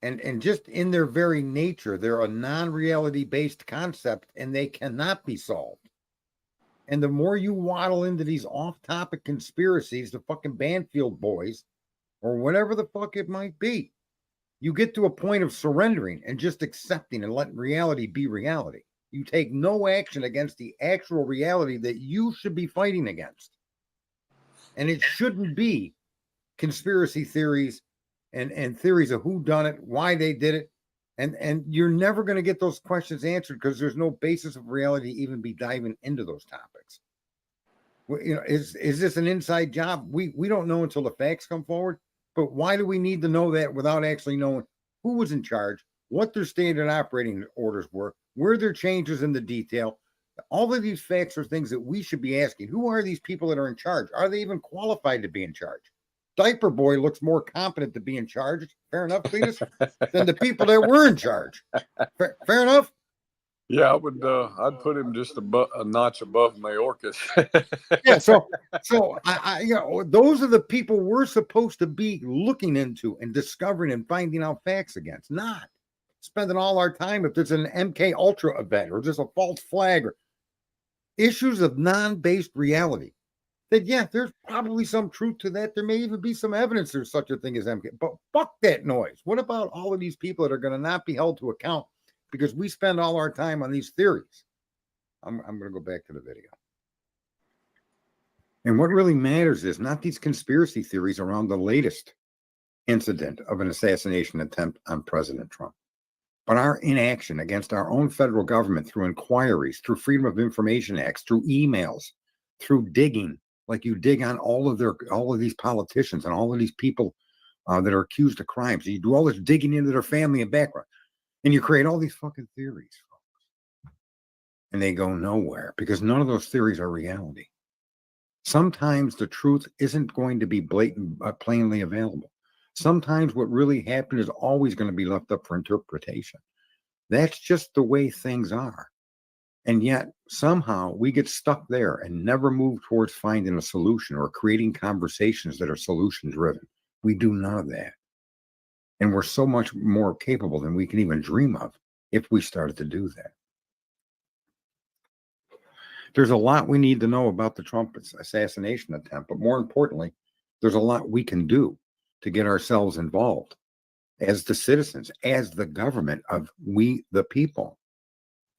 and just in their very nature, they're a non-reality based concept, and they cannot be solved. And the more you waddle into these off-topic conspiracies, the fucking Banfield boys, or whatever the fuck it might be, you get to a point of surrendering and just accepting and letting reality be reality. You take no action against the actual reality that you should be fighting against. And it shouldn't be conspiracy theories and theories of who done it, why they did it. And you're never going to get those questions answered because there's no basis of reality to even be diving into those topics. You know, is this an inside job? We don't know until the facts come forward. But why do we need to know that without actually knowing who was in charge, what their standard operating orders were, where their changes in the detail? All of these facts are things that we should be asking. Who are these people that are in charge? Are they even qualified to be in charge? Diaper Boy looks more competent to be in charge, fair enough, Cletus, than the people that were in charge. Fair enough? Yeah, I'd put him just a notch above Mayorkas. Yeah, so I you know, those are the people we're supposed to be looking into and discovering and finding out facts against, not spending all our time if there's an MK Ultra event or just a false flag or issues of non-based reality. That yeah, there's probably some truth to that. There may even be some evidence there's such a thing as MK, but fuck that noise. What about all of these people that are going to not be held to account because we spend all our time on these theories? I'm going to go back to the video. And what really matters is not these conspiracy theories around the latest incident of an assassination attempt on President Trump, but our inaction against our own federal government through inquiries, through Freedom of Information Acts, through emails, through digging, like you dig on all of these politicians and all of these people that are accused of crimes. And you do all this digging into their family and background, and you create all these fucking theories, folks. And they go nowhere because none of those theories are reality. Sometimes the truth isn't going to be blatant, plainly available. Sometimes what really happened is always going to be left up for interpretation. That's just the way things are. And yet somehow we get stuck there and never move towards finding a solution or creating conversations that are solution driven. We do none of that. And we're so much more capable than we can even dream of if we started to do that. There's a lot we need to know about the Trump assassination attempt, but more importantly, there's a lot we can do to get ourselves involved as the citizens, as the government of we, the people,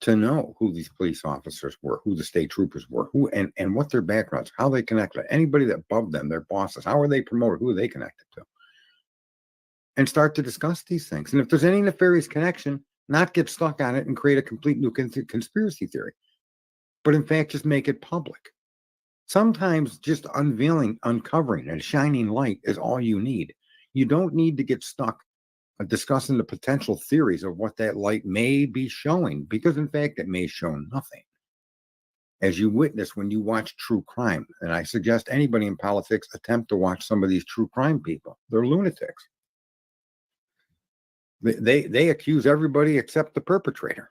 to know who these police officers were, who the state troopers were, who and what their backgrounds, how they connected, anybody that above them, their bosses, how are they promoted, who are they connected to, and start to discuss these things. And if there's any nefarious connection, not get stuck on it and create a complete new conspiracy theory, but in fact, just make it public. Sometimes just uncovering and shining light is all you need. You don't need to get stuck discussing the potential theories of what that light may be showing, because in fact, it may show nothing. As you witness when you watch true crime, and I suggest anybody in politics attempt to watch some of these true crime people. They're lunatics. They accuse everybody except the perpetrator.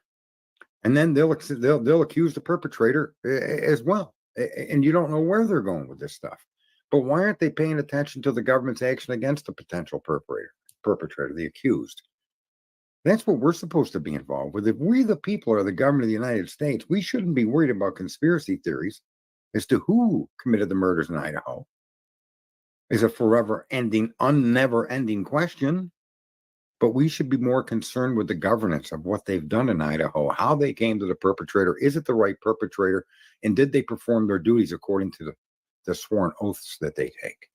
And then they'll accuse the perpetrator as well. And you don't know where they're going with this stuff. But why aren't they paying attention to the government's action against the potential perpetrator, the accused? That's what we're supposed to be involved with. If we, the people, are the government of the United States, we shouldn't be worried about conspiracy theories as to who committed the murders in Idaho. Is a never-ending question. But we should be more concerned with the governance of what they've done in Idaho, how they came to the perpetrator. Is it the right perpetrator? And did they perform their duties according to the sworn oaths that they take?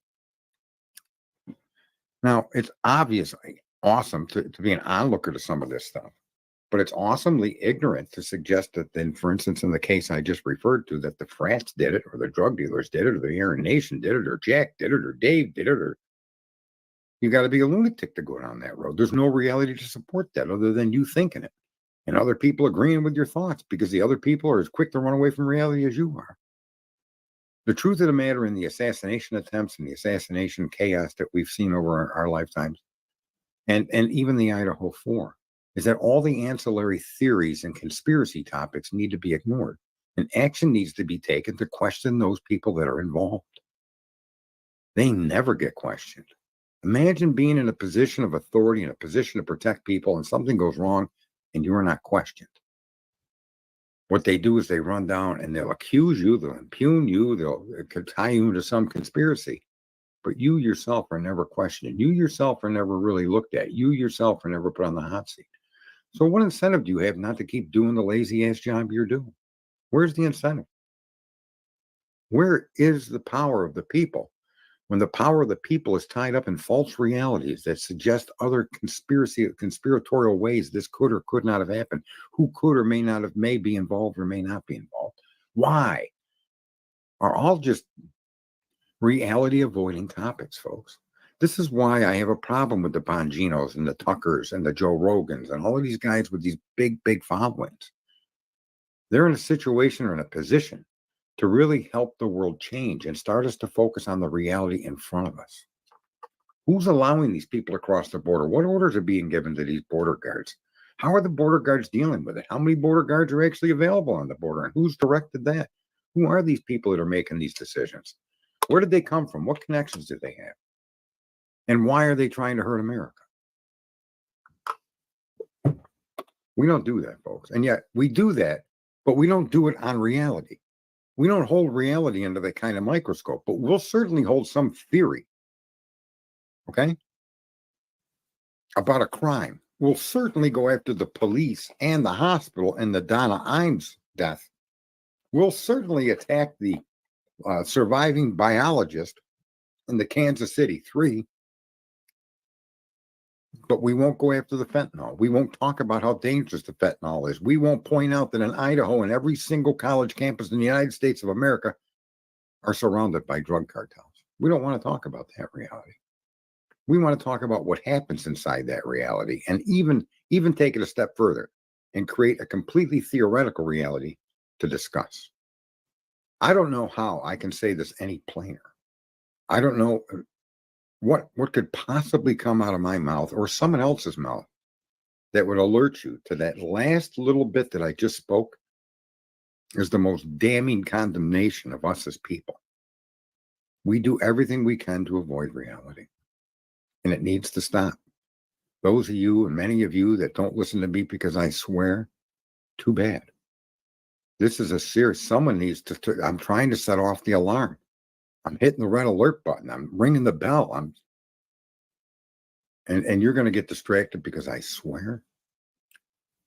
Now, it's obviously awesome to be an onlooker to some of this stuff, but it's awesomely ignorant to suggest that then, for instance, in the case I just referred to, that the frats did it, or the drug dealers did it, or the Aryan Nation did it, or Jack did it, or Dave did it, or you got to be a lunatic to go down that road. There's no reality to support that other than you thinking it and other people agreeing with your thoughts, because the other people are as quick to run away from reality as you are. The truth of the matter in the assassination attempts and the assassination chaos that we've seen over our lifetimes, and even the Idaho 4, is that all the ancillary theories and conspiracy topics need to be ignored. And action needs to be taken to question those people that are involved. They never get questioned. Imagine being in a position of authority, in a position to protect people, and something goes wrong and you are not questioned. What they do is they run down and they'll accuse you, they'll impugn you, they'll tie you into some conspiracy. But you yourself are never questioned. You yourself are never really looked at. You yourself are never put on the hot seat. So what incentive do you have not to keep doing the lazy ass job you're doing? Where's the incentive? Where is the power of the people? When the power of the people is tied up in false realities that suggest other conspiratorial ways this could or could not have happened, who could or may be involved or may not be involved. Why? Are all just reality avoiding topics, folks. This is why I have a problem with the Bonginos and the Tuckers and the Joe Rogans and all of these guys with these big followings. They're in a situation or in a position to really help the world change and start us to focus on the reality in front of us. Who's allowing these people across the border? What orders are being given to these border guards? How are the border guards dealing with it? How many border guards are actually available on the border? And who's directed that? Who are these people that are making these decisions? Where did they come from? What connections do they have? And why are they trying to hurt America? We don't do that, folks. And yet we do that, but we don't do it on reality. We don't hold reality under that kind of microscope, but we'll certainly hold some theory, okay, about a crime. We'll certainly go after the police and the hospital and the Donna Imes death. We'll certainly attack the surviving biologist in the Kansas City 3, but we won't go after the fentanyl. We won't talk about how dangerous the fentanyl is. We won't point out that in Idaho and every single college campus in the United States of America are surrounded by drug cartels. We don't want to talk about that reality. We want to talk about what happens inside that reality, and even take it a step further and create a completely theoretical reality to discuss. I don't know how I can say this any plainer. I don't know what could possibly come out of my mouth or someone else's mouth that would alert you to that last little bit that I just spoke is the most damning condemnation of us as people. We do everything we can to avoid reality, and it needs to stop. Those of you and many of you that don't listen to me because I swear, too bad. This is a serious, someone needs to, I'm trying to set off the alarm. I'm hitting the red alert button. I'm ringing the bell. And you're going to get distracted because I swear.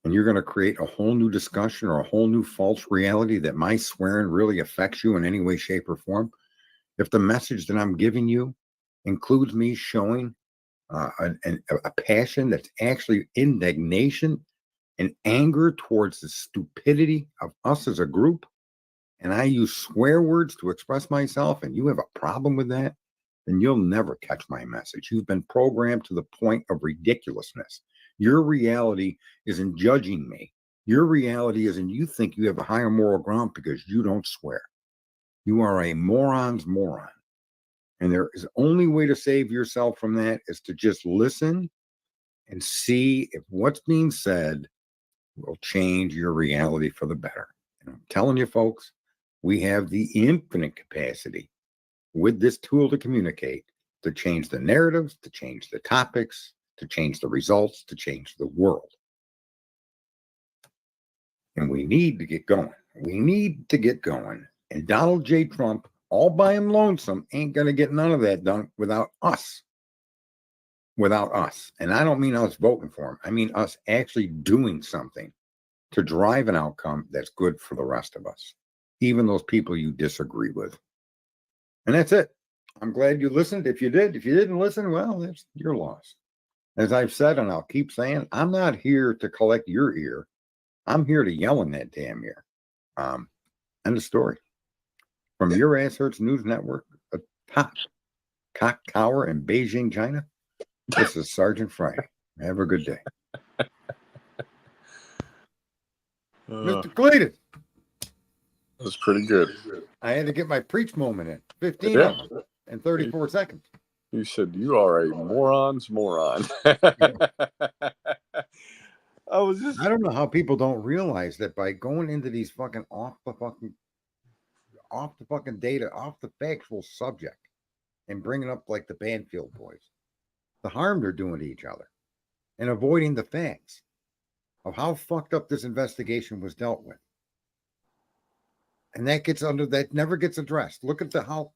And you're going to create a whole new discussion or a whole new false reality that my swearing really affects you in any way, shape, or form. If the message that I'm giving you includes me showing a passion that's actually indignation and anger towards the stupidity of us as a group, and I use swear words to express myself, and you have a problem with that, then you'll never catch my message. You've been programmed to the point of ridiculousness. Your reality isn't judging me. Your reality isn't you think you have a higher moral ground because you don't swear. You are a moron's moron. And there is the only way to save yourself from that is to just listen and see if what's being said will change your reality for the better. And I'm telling you, folks, we have the infinite capacity with this tool to communicate, to change the narratives, to change the topics, to change the results, to change the world. And we need to get going. We need to get going. And Donald J. Trump, all by him lonesome, ain't going to get none of that done without us. Without us. And I don't mean us voting for him. I mean us actually doing something to drive an outcome that's good for the rest of us, even those people you disagree with. And that's it. I'm glad you listened. If you didn't listen, well, that's your loss. As I've said, and I'll keep saying, I'm not here to collect your ear. I'm here to yell in that damn ear. End of story. From Your Ass Hurts News Network, a top cock tower in Beijing, China, this is Sergeant Frank. Have a good day. Mr. Cletus. That's pretty good. I had to get my preach moment in. 15 of them in 34 seconds. You said you are a moron's moron. I was just. I don't know how people don't realize that by going into these fucking off the fucking data, off the factual subject, and bringing up like the Banfield boys, the harm they're doing to each other, and avoiding the facts of how fucked up this investigation was dealt with. And that never gets addressed. Look at how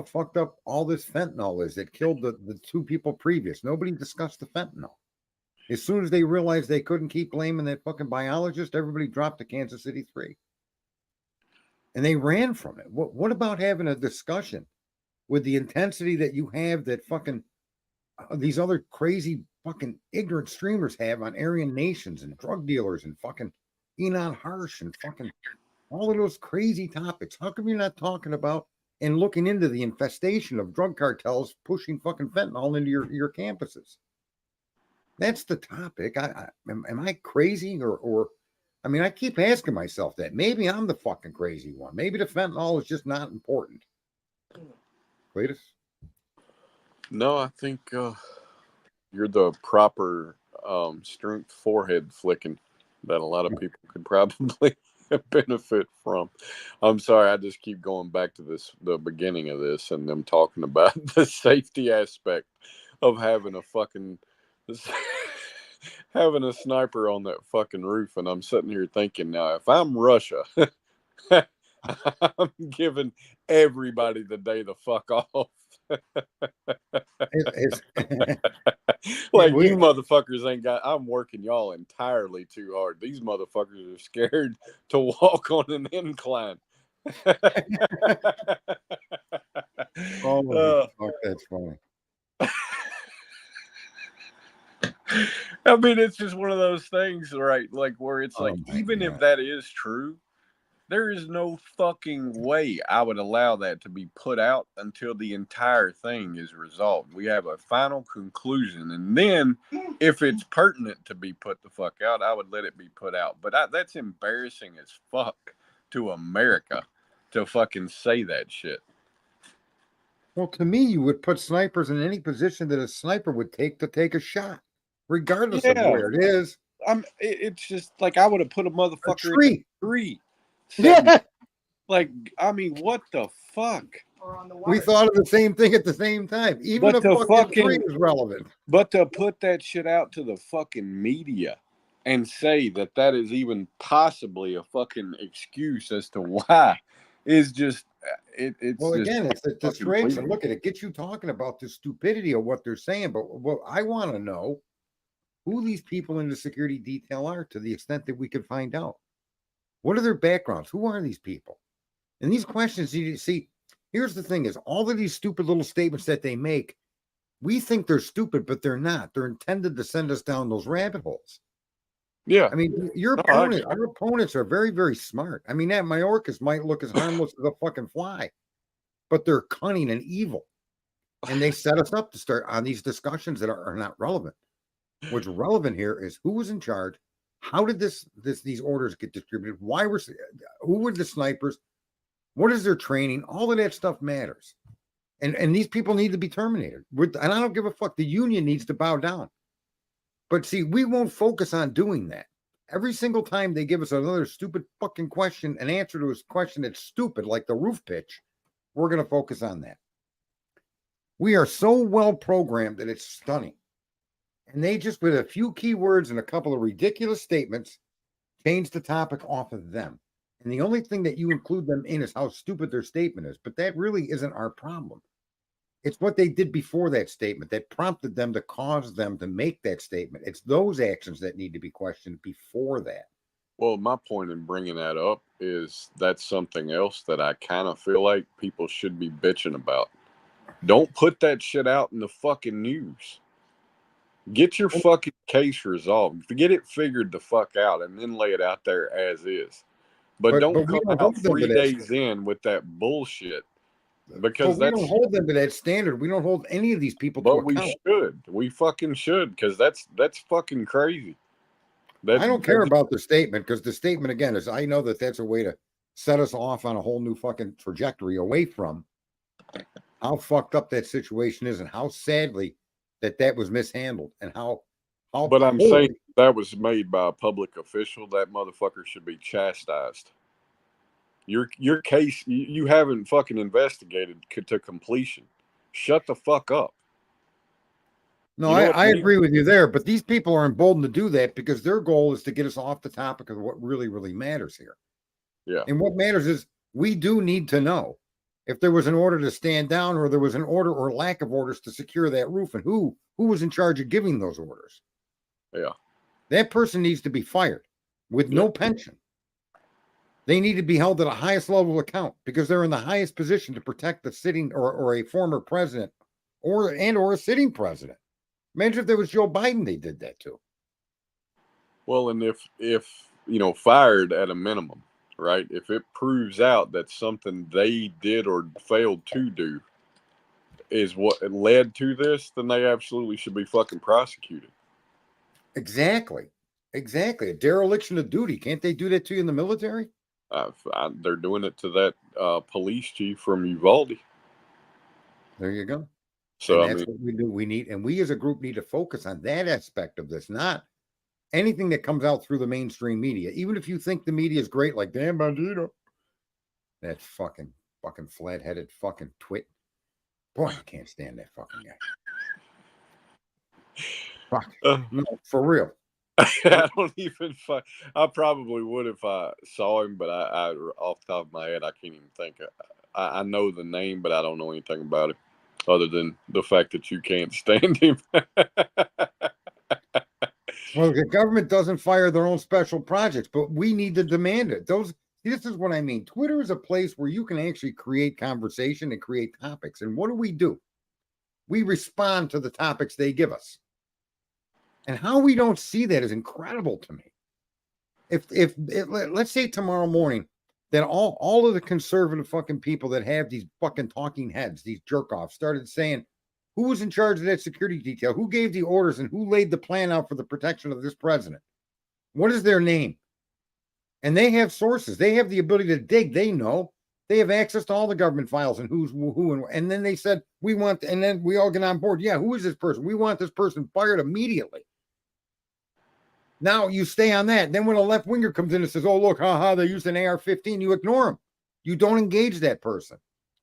fucked up all this fentanyl is that killed the two people previous. Nobody discussed the fentanyl. As soon as they realized they couldn't keep blaming that fucking biologist, everybody dropped to Kansas City 3. And they ran from it. What about having a discussion with the intensity that you have that fucking these other crazy fucking ignorant streamers have on Aryan nations and drug dealers and fucking Enon Harsh and fucking all of those crazy topics? How come you're not talking about and looking into the infestation of drug cartels pushing fucking fentanyl into your campuses? That's the topic. Am I crazy or I mean, I keep asking myself that. Maybe I'm the fucking crazy one. Maybe the fentanyl is just not important. Cletus? No, I think you're the proper strength forehead flicking that a lot of people could probably benefit from. I'm sorry, I just keep going back to the beginning of this and them talking about the safety aspect of having a fucking having a sniper on that fucking roof, and I'm sitting here thinking, now if I'm Russia, I'm giving everybody the day the fuck off. Like, you motherfuckers ain't got. I'm working y'all entirely too hard. These motherfuckers are scared to walk on an incline. Oh, fuck, that's funny. I mean, it's just one of those things, right? Like, where it's like, even if that is true, there is no fucking way I would allow that to be put out until the entire thing is resolved. We have a final conclusion. And then if it's pertinent to be put the fuck out, I would let it be put out. But that's embarrassing as fuck to America to fucking say that shit. Well, to me, you would put snipers in any position that a sniper would take to take a shot, regardless of where it is. It's just like I would have put a motherfucker in a tree. Yeah. Like, I mean, what the fuck? We thought of the same thing at the same time. Even if fucking tree is relevant. But to put that shit out to the fucking media and say that that is even possibly a fucking excuse as to why is just it's well, just again, it's a distraction. Look at it, gets you talking about the stupidity of what they're saying. But what I want to know who these people in the security detail are, to the extent that we can find out. What are their backgrounds? Who are these people? And these questions, you see, here's the thing is all of these stupid little statements that they make, we think they're stupid, but they're not. They're intended to send us down those rabbit holes. Yeah. I mean, our opponents are very, very smart. I mean, that Mayorkas might look as harmless as a fucking fly, but they're cunning and evil. And they set us up to start on these discussions that are not relevant. What's relevant here is who was in charge. How did these orders get distributed? Who were the snipers? What is their training? All of that stuff matters. And these people need to be terminated. And I don't give a fuck. The union needs to bow down. But see, we won't focus on doing that. Every single time they give us another stupid fucking question, an answer to a question that's stupid, like the roof pitch, we're going to focus on that. We are so well programmed that it's stunning. And they just, with a few keywords and a couple of ridiculous statements, change the topic off of them. And the only thing that you include them in is how stupid their statement is. But that really isn't our problem. It's what they did before that statement that prompted them to cause them to make that statement. It's those actions that need to be questioned before that. Well, my point in bringing that up is that's something else that I kind of feel like people should be bitching about. Don't put that shit out in the fucking news. Get your fucking case resolved. Get it figured the fuck out and then lay it out there as is. But don't come out 3 days in with that bullshit. Because we don't hold them to that standard. We don't hold any of these people to account. But we should. We fucking should, because that's fucking crazy. I don't care about the statement, because the statement, again, is I know that that's a way to set us off on a whole new fucking trajectory away from how fucked up that situation is and how sadly that was mishandled and how but I'm saying that was made by a public official, that motherfucker should be chastised. Your case, you haven't fucking investigated to completion. Shut the fuck up. No, You know what I I mean? agree with you there, but these people are emboldened to do that because their goal is to get us off the topic of what really, really matters here. Yeah. And what matters is we do need to know if there was an order to stand down or there was an order or lack of orders to secure that roof and who was in charge of giving those orders. Yeah. That person needs to be fired with no pension. They need to be held to the highest level of account because they're in the highest position to protect the sitting or a former president or a sitting president. Imagine if there was Joe Biden, they did that too. Well, and if fired at a minimum, right? If it proves out that something they did or failed to do is what led to this, then they absolutely should be fucking prosecuted. Exactly. A dereliction of duty. Can't they do that to you in the military? They're doing it to that police chief from Uvalde. There you go. So and that's what we do. We as a group need to focus on that aspect of this, not anything that comes out through the mainstream media. Even if you think the media is great, like Dan Bandito, that fucking flat-headed fucking twit. Boy, I can't stand that fucking guy. Fuck. No, for real. I don't even. I probably would if I saw him, but I off the top of my head, I can't even think. I know the name, but I don't know anything about him, other than the fact that you can't stand him. Well, the government doesn't fire their own special projects, but we need to demand it. This is what I mean. Twitter is a place where you can actually create conversation and create topics. And what do? We respond to the topics they give us. And how we don't see that is incredible to me. Let's say tomorrow morning that all of the conservative fucking people that have these fucking talking heads, these jerk offs, started saying, who was in charge of that security detail? Who gave the orders and who laid the plan out for the protection of this president? What is their name? And they have sources. They have the ability to dig. They know. They have access to all the government files and who's who. And then they said, and then we all get on board. Yeah, who is this person? We want this person fired immediately. Now you stay on that. Then when a left winger comes in and says, oh, look, they used an AR-15, you ignore them. You don't engage that person.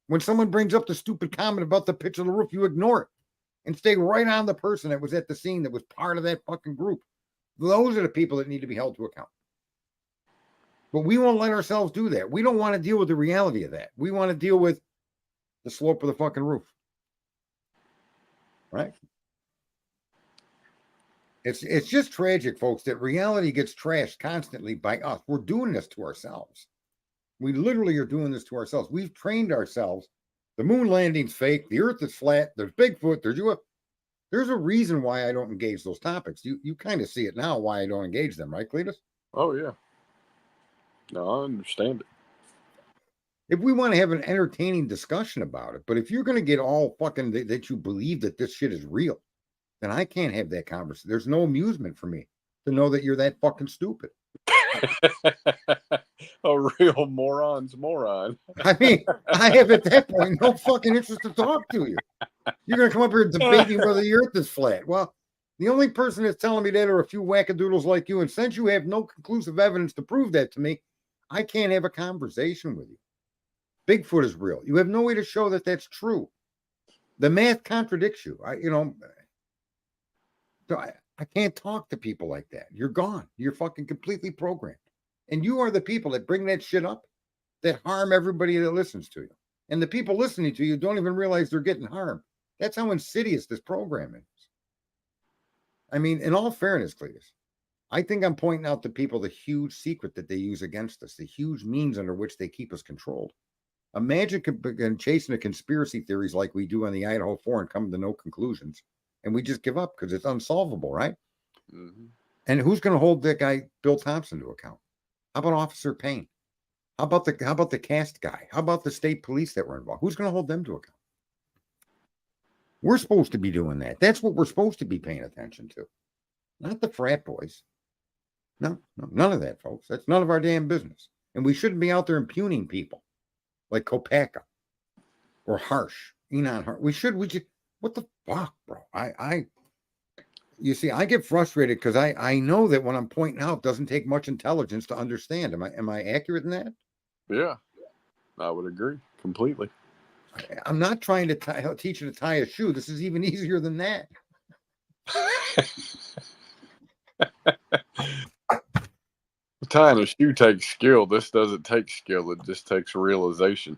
When someone brings up the stupid comment about the pitch of the roof, you ignore it and stay right on the person that was at the scene that was part of that fucking group. Those are the people that need to be held to account. But we won't let ourselves do that. We don't want to deal with the reality of that. We want to deal with the slope of the fucking roof. Right? It's just tragic, folks, that reality gets trashed constantly by us. We're doing this to ourselves. We literally are doing this to ourselves. We've trained ourselves. The moon landing's fake. The earth is flat. There's Bigfoot. There's a reason why I don't engage those topics. You kind of see it now why I don't engage them, right, Cletus? Oh, yeah. No, I understand it. If we want to have an entertaining discussion about it, but if you're going to get all fucking that you believe that this shit is real, then I can't have that conversation. There's no amusement for me to know that you're that fucking stupid. A real moron. I mean, I have at that point no fucking interest to talk to you. You're going to come up here and debate me whether the earth is flat. Well, the only person that's telling me that are a few wackadoodles like you. And since you have no conclusive evidence to prove that to me, I can't have a conversation with you. Bigfoot is real. You have no way to show that that's true. The math contradicts you. I can't talk to people like that. You're gone. You're fucking completely programmed. And you are the people that bring that shit up that harm everybody that listens to you. And the people listening to you don't even realize they're getting harmed. That's how insidious this program is. I mean, in all fairness, Cletus, I think I'm pointing out to people the huge secret that they use against us, the huge means under which they keep us controlled. Imagine chasing the conspiracy theories like we do on the Idaho 4 and come to no conclusions. And we just give up because it's unsolvable, right? Mm-hmm. And who's going to hold that guy, Bill Thompson, to account? How about Officer Payne? How about the cast guy? How about the state police that were involved? Who's going to hold them to account? We're supposed to be doing that. That's what we're supposed to be paying attention to. Not the frat boys. No, none of that, folks. That's none of our damn business. And we shouldn't be out there impugning people like Kopaka or Harsh, Enon Harsh. We just, what the fuck, bro? You see, I get frustrated because I know that what I'm pointing out doesn't take much intelligence to understand. Am I accurate in that? Yeah, I would agree completely. I'm not trying to teach you to tie a shoe. This is even easier than that. Tying a shoe takes skill. This doesn't take skill. It just takes realization.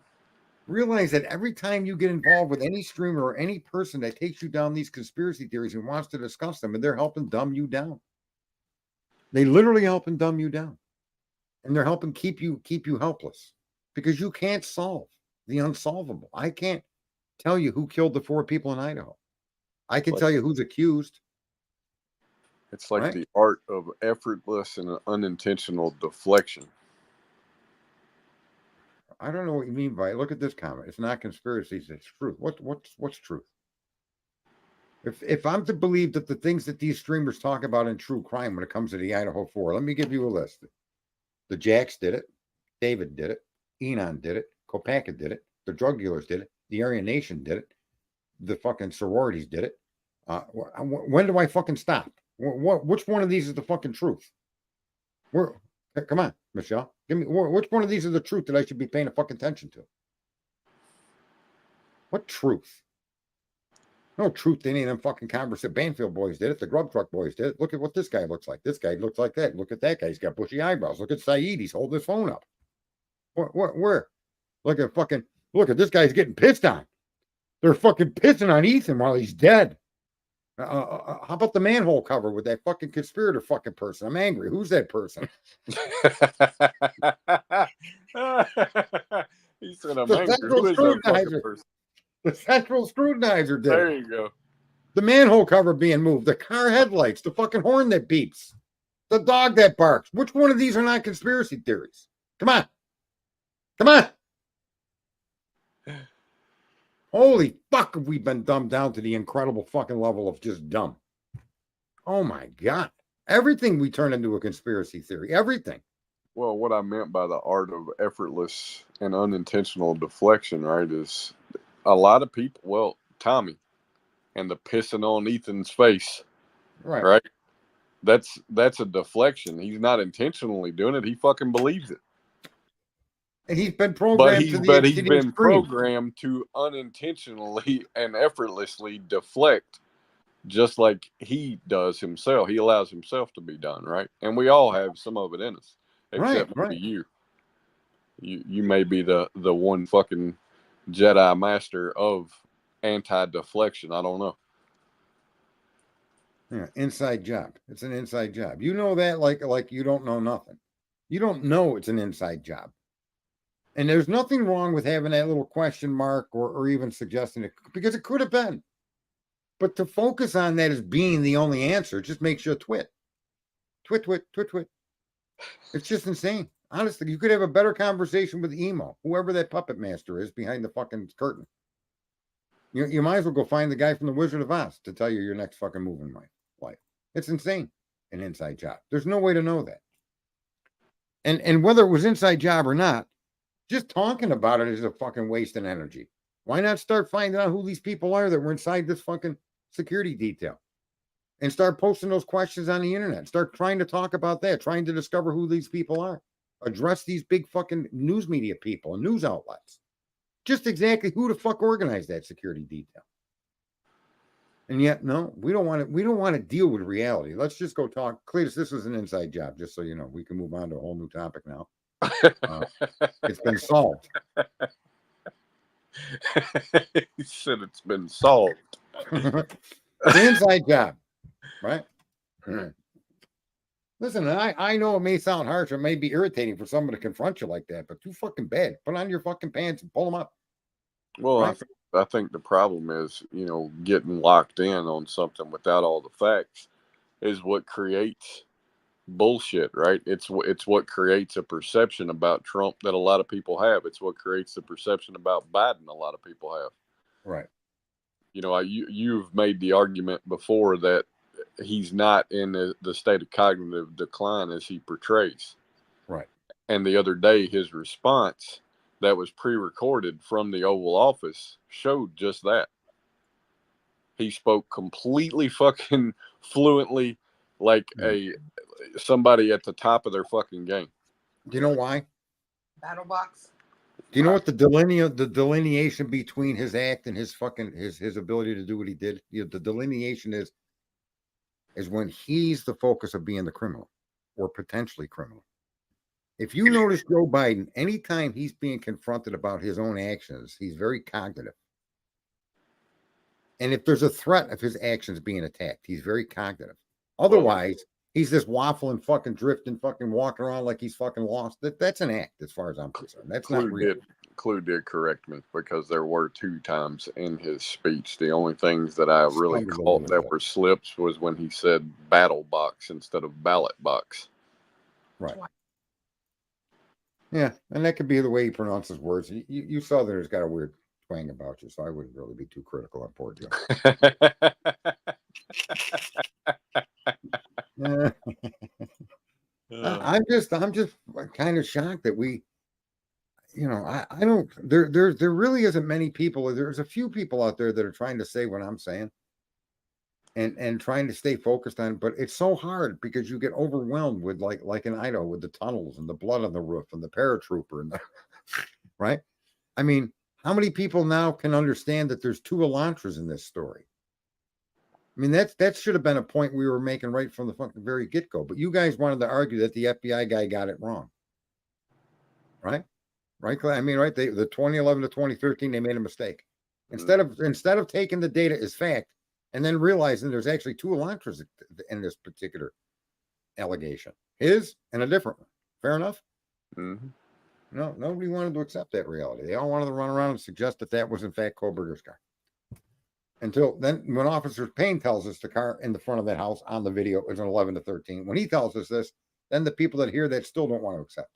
Realize that every time you get involved with any streamer or any person that takes you down these conspiracy theories and wants to discuss them, and they're helping dumb you down. They literally helping dumb you down. And they're helping keep you helpless because you can't solve the unsolvable. I can't tell you who killed the 4 people in Idaho. I can tell you who's accused. It's like Right. the art of effortless and unintentional deflection. I don't know what you mean by it. Look at this comment. It's not conspiracies, it's truth. What's truth? If I'm to believe that the things that these streamers talk about in true crime when it comes to the Idaho 4, let me give you a list. The Jacks did it, David did it, Enon did it, Kopaka did it, the drug dealers did it, the Aryan Nation did it, the fucking sororities did it. When do I fucking stop? Which one of these is the fucking truth? Come on, Michelle. Give me which one of these is the truth that I should be paying a fucking attention to? What truth? No truth to any of them fucking conversation. Banfield boys did it. The Grub Truck boys did it. Look at what this guy looks like. This guy looks like that. Look at that guy. He's got bushy eyebrows. Look at Saeed. He's holding his phone up. Where? Look at this guy's getting pissed on. They're fucking pissing on Ethan while he's dead. How about the manhole cover with that fucking conspirator fucking person? I'm angry. Who's that person? He said, "I'm The angry." central Who is that fucking scrutinizer. person? The central scrutinizer did There it. you go. The manhole cover being moved. The car headlights. The fucking horn that beeps. The dog that barks. Which one of these are not conspiracy theories? Come on. Come on. Holy fuck, have we been dumbed down to the incredible fucking level of just dumb. Oh my God. Everything we turn into a conspiracy theory. Everything. Well, what I meant by the art of effortless and unintentional deflection, right, is a lot of people, well, Tommy and the pissing on Ethan's face, right? That's a deflection. He's not intentionally doing it. He fucking believes it. And he's been programmed He's to the been extreme. programmed to unintentionally and effortlessly deflect, just like he does himself. He allows himself to be done, right? And we all have some of it in us, except maybe you. You may be the one fucking Jedi master of anti-deflection. I don't know. Yeah, inside job. It's an inside job. You know that like you don't know nothing. You don't know it's an inside job. And there's nothing wrong with having that little question mark or even suggesting it because it could have been. But to focus on that as being the only answer just makes you a twit. Twit. It's just insane. Honestly, you could have a better conversation with Emo, whoever that puppet master is behind the fucking curtain. You might as well go find the guy from the Wizard of Oz to tell you your next fucking move in life. It's insane. An inside job. There's no way to know that. And whether it was inside job or not, just talking about it is a fucking waste of energy. Why not start finding out who these people are that were inside this fucking security detail? And start posting those questions on the internet. Start trying to talk about that, trying to discover who these people are. Address these big fucking news media people and news outlets. Just exactly who the fuck organized that security detail. And yet, no, we don't want to deal with reality. Let's just go talk. Cletus, this was an inside job, just so you know. We can move on to a whole new topic now. It's been solved. He said it's been solved. It's an inside job, right? Listen, I know it may sound harsh, it may be irritating for someone to confront you like that, but too fucking bad. Put on your fucking pants and pull them up. Well, right? I think the problem is, getting locked in on something without all the facts is what creates bullshit, right? It's what creates a perception about Trump that a lot of people have. It's what creates the perception about Biden a lot of people have. Right. You've made the argument before that he's not in the state of cognitive decline as he portrays. Right. And the other day, his response that was pre-recorded from the Oval Office showed just that. he spoke completely fucking fluently, like somebody at the top of their fucking game. Do you know why? Battle box. Do you know what the delineation between his act and his fucking his ability to do what he did? You know, the delineation is when he's the focus of being the criminal or potentially criminal. If you notice Joe Biden, anytime he's being confronted about his own actions, he's very cognitive. And if there's a threat of his actions being attacked, he's very cognitive. Otherwise, he's just waffling, fucking drifting, fucking walking around like he's fucking lost. That's an act, as far as I'm concerned. That's not real. Clue did correct me, because there were 2 times in his speech. The only things that I really caught that were slips was when he said battle box instead of ballot box. Right. Yeah, and that could be the way he pronounces words. You saw that it's got a weird twang about you, so I wouldn't really be too critical on poor Joe. I'm just kind of shocked that we, I don't. There really isn't many people. There's a few people out there that are trying to say what I'm saying, and trying to stay focused on. But it's so hard because you get overwhelmed with like in Idaho with the tunnels and the blood on the roof and the paratrooper and the right. I mean, how many people now can understand that there's 2 Elantras in this story? I mean, that should have been a point we were making right from the fucking very get-go. But you guys wanted to argue that the FBI guy got it wrong. Right? Right? I mean, right? The 2011 to 2013, they made a mistake. Instead of taking the data as fact and then realizing there's actually 2 Elantras in this particular allegation. His and a different one. Fair enough? Mm-hmm. No, nobody wanted to accept that reality. They all wanted to run around and suggest that was in fact Kohlberger's car. Until then, when Officer Payne tells us the car in the front of that house on the video is an 11 to 13, when he tells us this, then the people that hear that still don't want to accept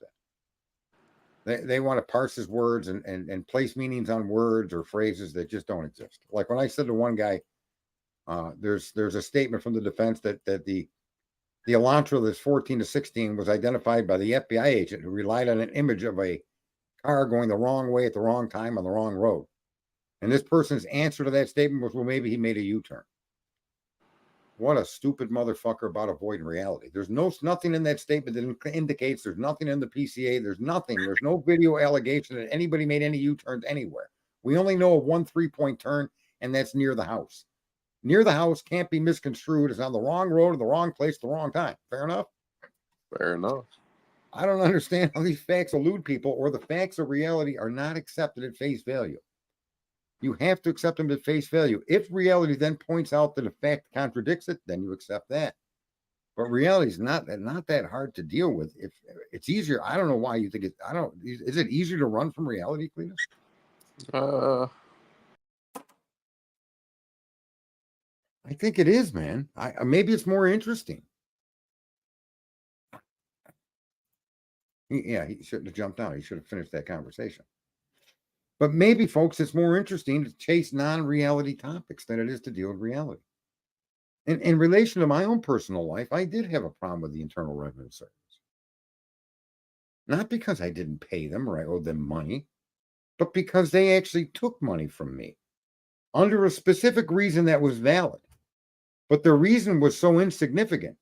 that. They want to parse his words and place meanings on words or phrases that just don't exist. Like when I said to one guy, there's a statement from the defense that the Elantra that's 14 to 16 was identified by the FBI agent who relied on an image of a car going the wrong way at the wrong time on the wrong road. And this person's answer to that statement was, well, maybe he made a U-turn. What a stupid motherfucker about avoiding reality. There's nothing in that statement that indicates, there's nothing in the PCA. There's nothing. There's no video allegation that anybody made any U-turns anywhere. We only know of 1 3-point turn, and that's near the house. Near the house can't be misconstrued as on the wrong road, the wrong place, the wrong time. Fair enough? Fair enough. I don't understand how these facts elude people, or the facts of reality are not accepted at face value. You have to accept them at face value. If reality then points out that a fact contradicts it, then you accept that. But reality is not that hard to deal with. If it's easier, I don't know why you think it. Is it easier to run from reality, Cletus? I think it is, man. Maybe it's more interesting. He shouldn't have jumped out. He should have finished that conversation. But maybe, folks, it's more interesting to chase non-reality topics than it is to deal with reality. In relation to my own personal life, I did have a problem with the Internal Revenue Service. Not because I didn't pay them or I owed them money, but because they actually took money from me under a specific reason that was valid. But the reason was so insignificant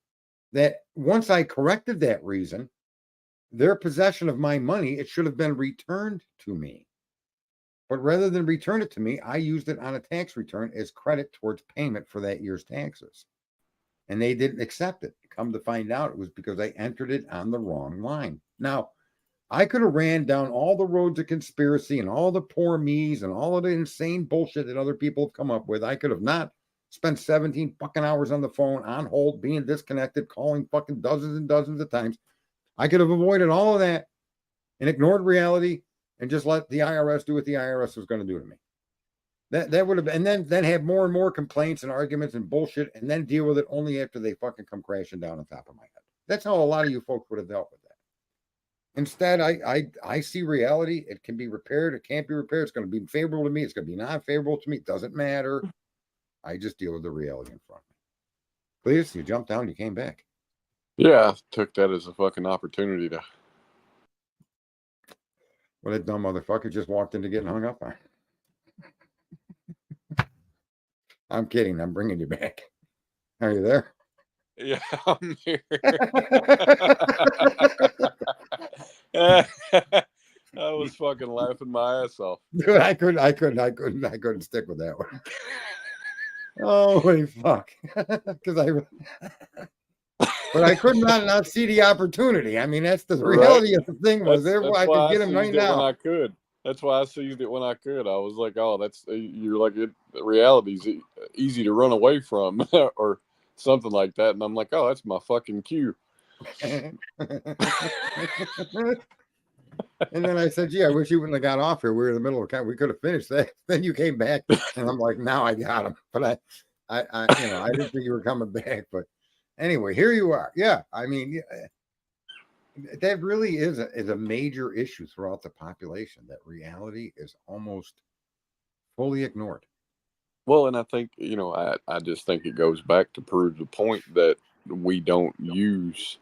that once I corrected that reason, their possession of my money, it should have been returned to me. But rather than return it to me, I used it on a tax return as credit towards payment for that year's taxes. And they didn't accept it. Come to find out, it was because I entered it on the wrong line. Now, I could have ran down all the roads of conspiracy and all the poor me's and all of the insane bullshit that other people have come up with. I could have not spent 17 fucking hours on the phone, on hold, being disconnected, calling fucking dozens and dozens of times. I could have avoided all of that and ignored reality and just let the IRS do what the IRS was going to do to me. That would have been, and then have more and more complaints and arguments and bullshit, and then deal with it only after they fucking come crashing down on top of my head. That's how a lot of you folks would have dealt with that. Instead, I see reality. It can be repaired. It can't be repaired. It's going to be favorable to me. It's going to be non-favorable to me. It doesn't matter. I just deal with the reality in front of me. Please, you jumped down. You came back. Yeah, I took that as a fucking opportunity to. Well, that dumb motherfucker just walked into getting hung up on. I'm kidding. I'm bringing you back. Are you there? Yeah, I'm here. I was fucking laughing my ass off. Dude, I couldn't stick with that one. Holy fuck. Because but I could not see the opportunity. I mean, that's the reality of the thing was there. I could get him right now. When I could. That's why I seized it when I could. I was like, oh, that's you're like the reality's easy to run away from or something like that. And I'm like, oh, that's my fucking cue. And then I said, gee, I wish you wouldn't have got off here. We were in the middle of we could have finished that. Then you came back and I'm like, now I got him. But I didn't think you were coming back. But anyway, here you are. Yeah. I mean, that really is a major issue throughout the population. That reality is almost fully ignored. Well, and I think, I just think it goes back to prove the point that we don't use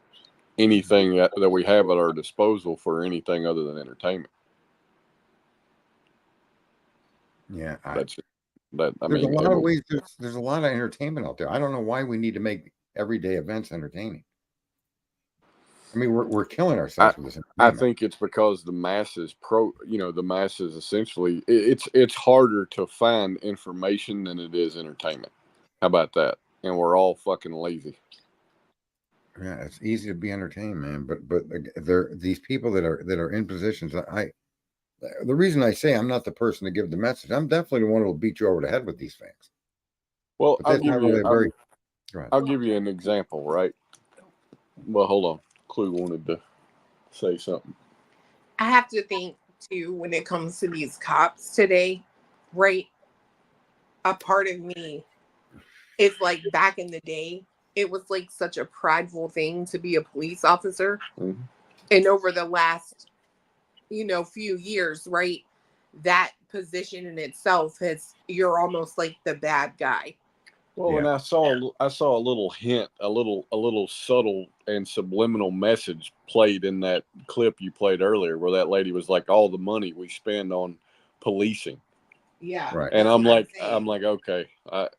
anything that we have at our disposal for anything other than entertainment. Yeah. There's a lot of ways. There's a lot of entertainment out there. I don't know why we need to make everyday events entertaining. I mean, we're killing ourselves with this. I think it's because the masses essentially, it's harder to find information than it is entertainment. How about that? And we're all fucking lazy. Yeah, it's easy to be entertained, man. But there these people that are in positions. The reason I say I'm not the person to give the message. I'm definitely the one who will beat you over the head with these facts. Well, I'll give you an example, right? Well, hold on. Clue wanted to say something. I have to think too when it comes to these cops today, right? A part of me is like back in the day, it was like such a prideful thing to be a police officer. Mm-hmm. And over the last, few years, right? That position in itself you're almost like the bad guy. Well, yeah. And I saw a little hint, a little subtle and subliminal message played in that clip you played earlier, where that lady was like, "All the money we spend on policing." Yeah, right. And I'm like, okay,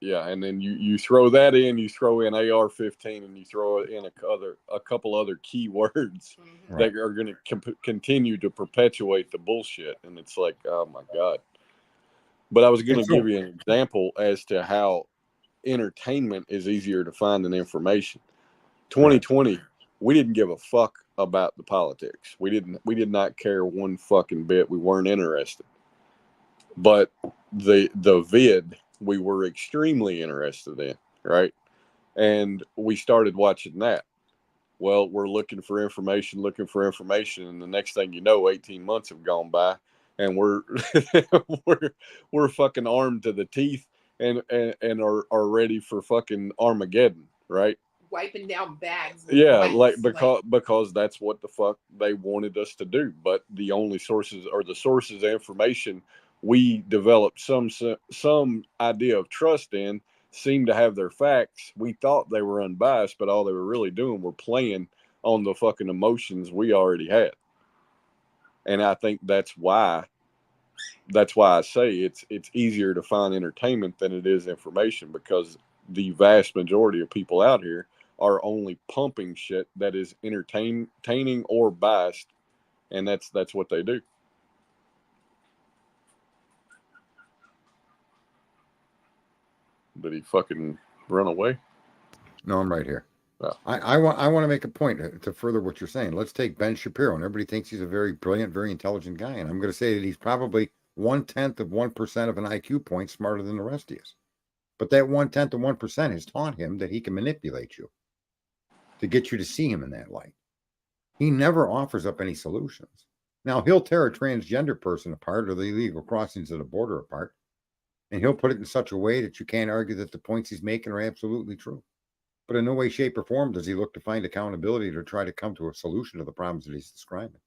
yeah. And then you throw that in, you throw in AR-15, and you throw in a couple other keywords that are going to continue to perpetuate the bullshit. And it's like, oh my god. But I was going to give you an example as to how entertainment is easier to find than information. 2020, we didn't give a fuck about the politics. We did not care one fucking bit. We weren't interested. But the vid we were extremely interested in, right? And we started watching that. Well, we're looking for information, and the next thing you know, 18 months have gone by, and we're we're fucking armed to the teeth. And are ready for fucking Armageddon, right? Wiping down bags. Yeah, because that's what the fuck they wanted us to do. But the only sources of information we developed some idea of trust in seemed to have their facts. We thought they were unbiased, but all they were really doing were playing on the fucking emotions we already had. And I think that's why I say it's easier to find entertainment than it is information, because the vast majority of people out here are only pumping shit that is entertaining or biased, and that's what they do. Did he fucking run away? No, I'm right here. Oh. I want to make a point to further what you're saying. Let's take Ben Shapiro, and everybody thinks he's a very brilliant, very intelligent guy, and I'm going to say that he's probably 0.1% of an IQ point smarter than the rest of us. But that 0.1% of 1% has taught him that he can manipulate you to get you to see him in that light. He never offers up any solutions. Now, he'll tear a transgender person apart or the illegal crossings of the border apart, and he'll put it in such a way that you can't argue that the points he's making are absolutely true. But in no way, shape, or form does he look to find accountability to try to come to a solution to the problems that he's describing.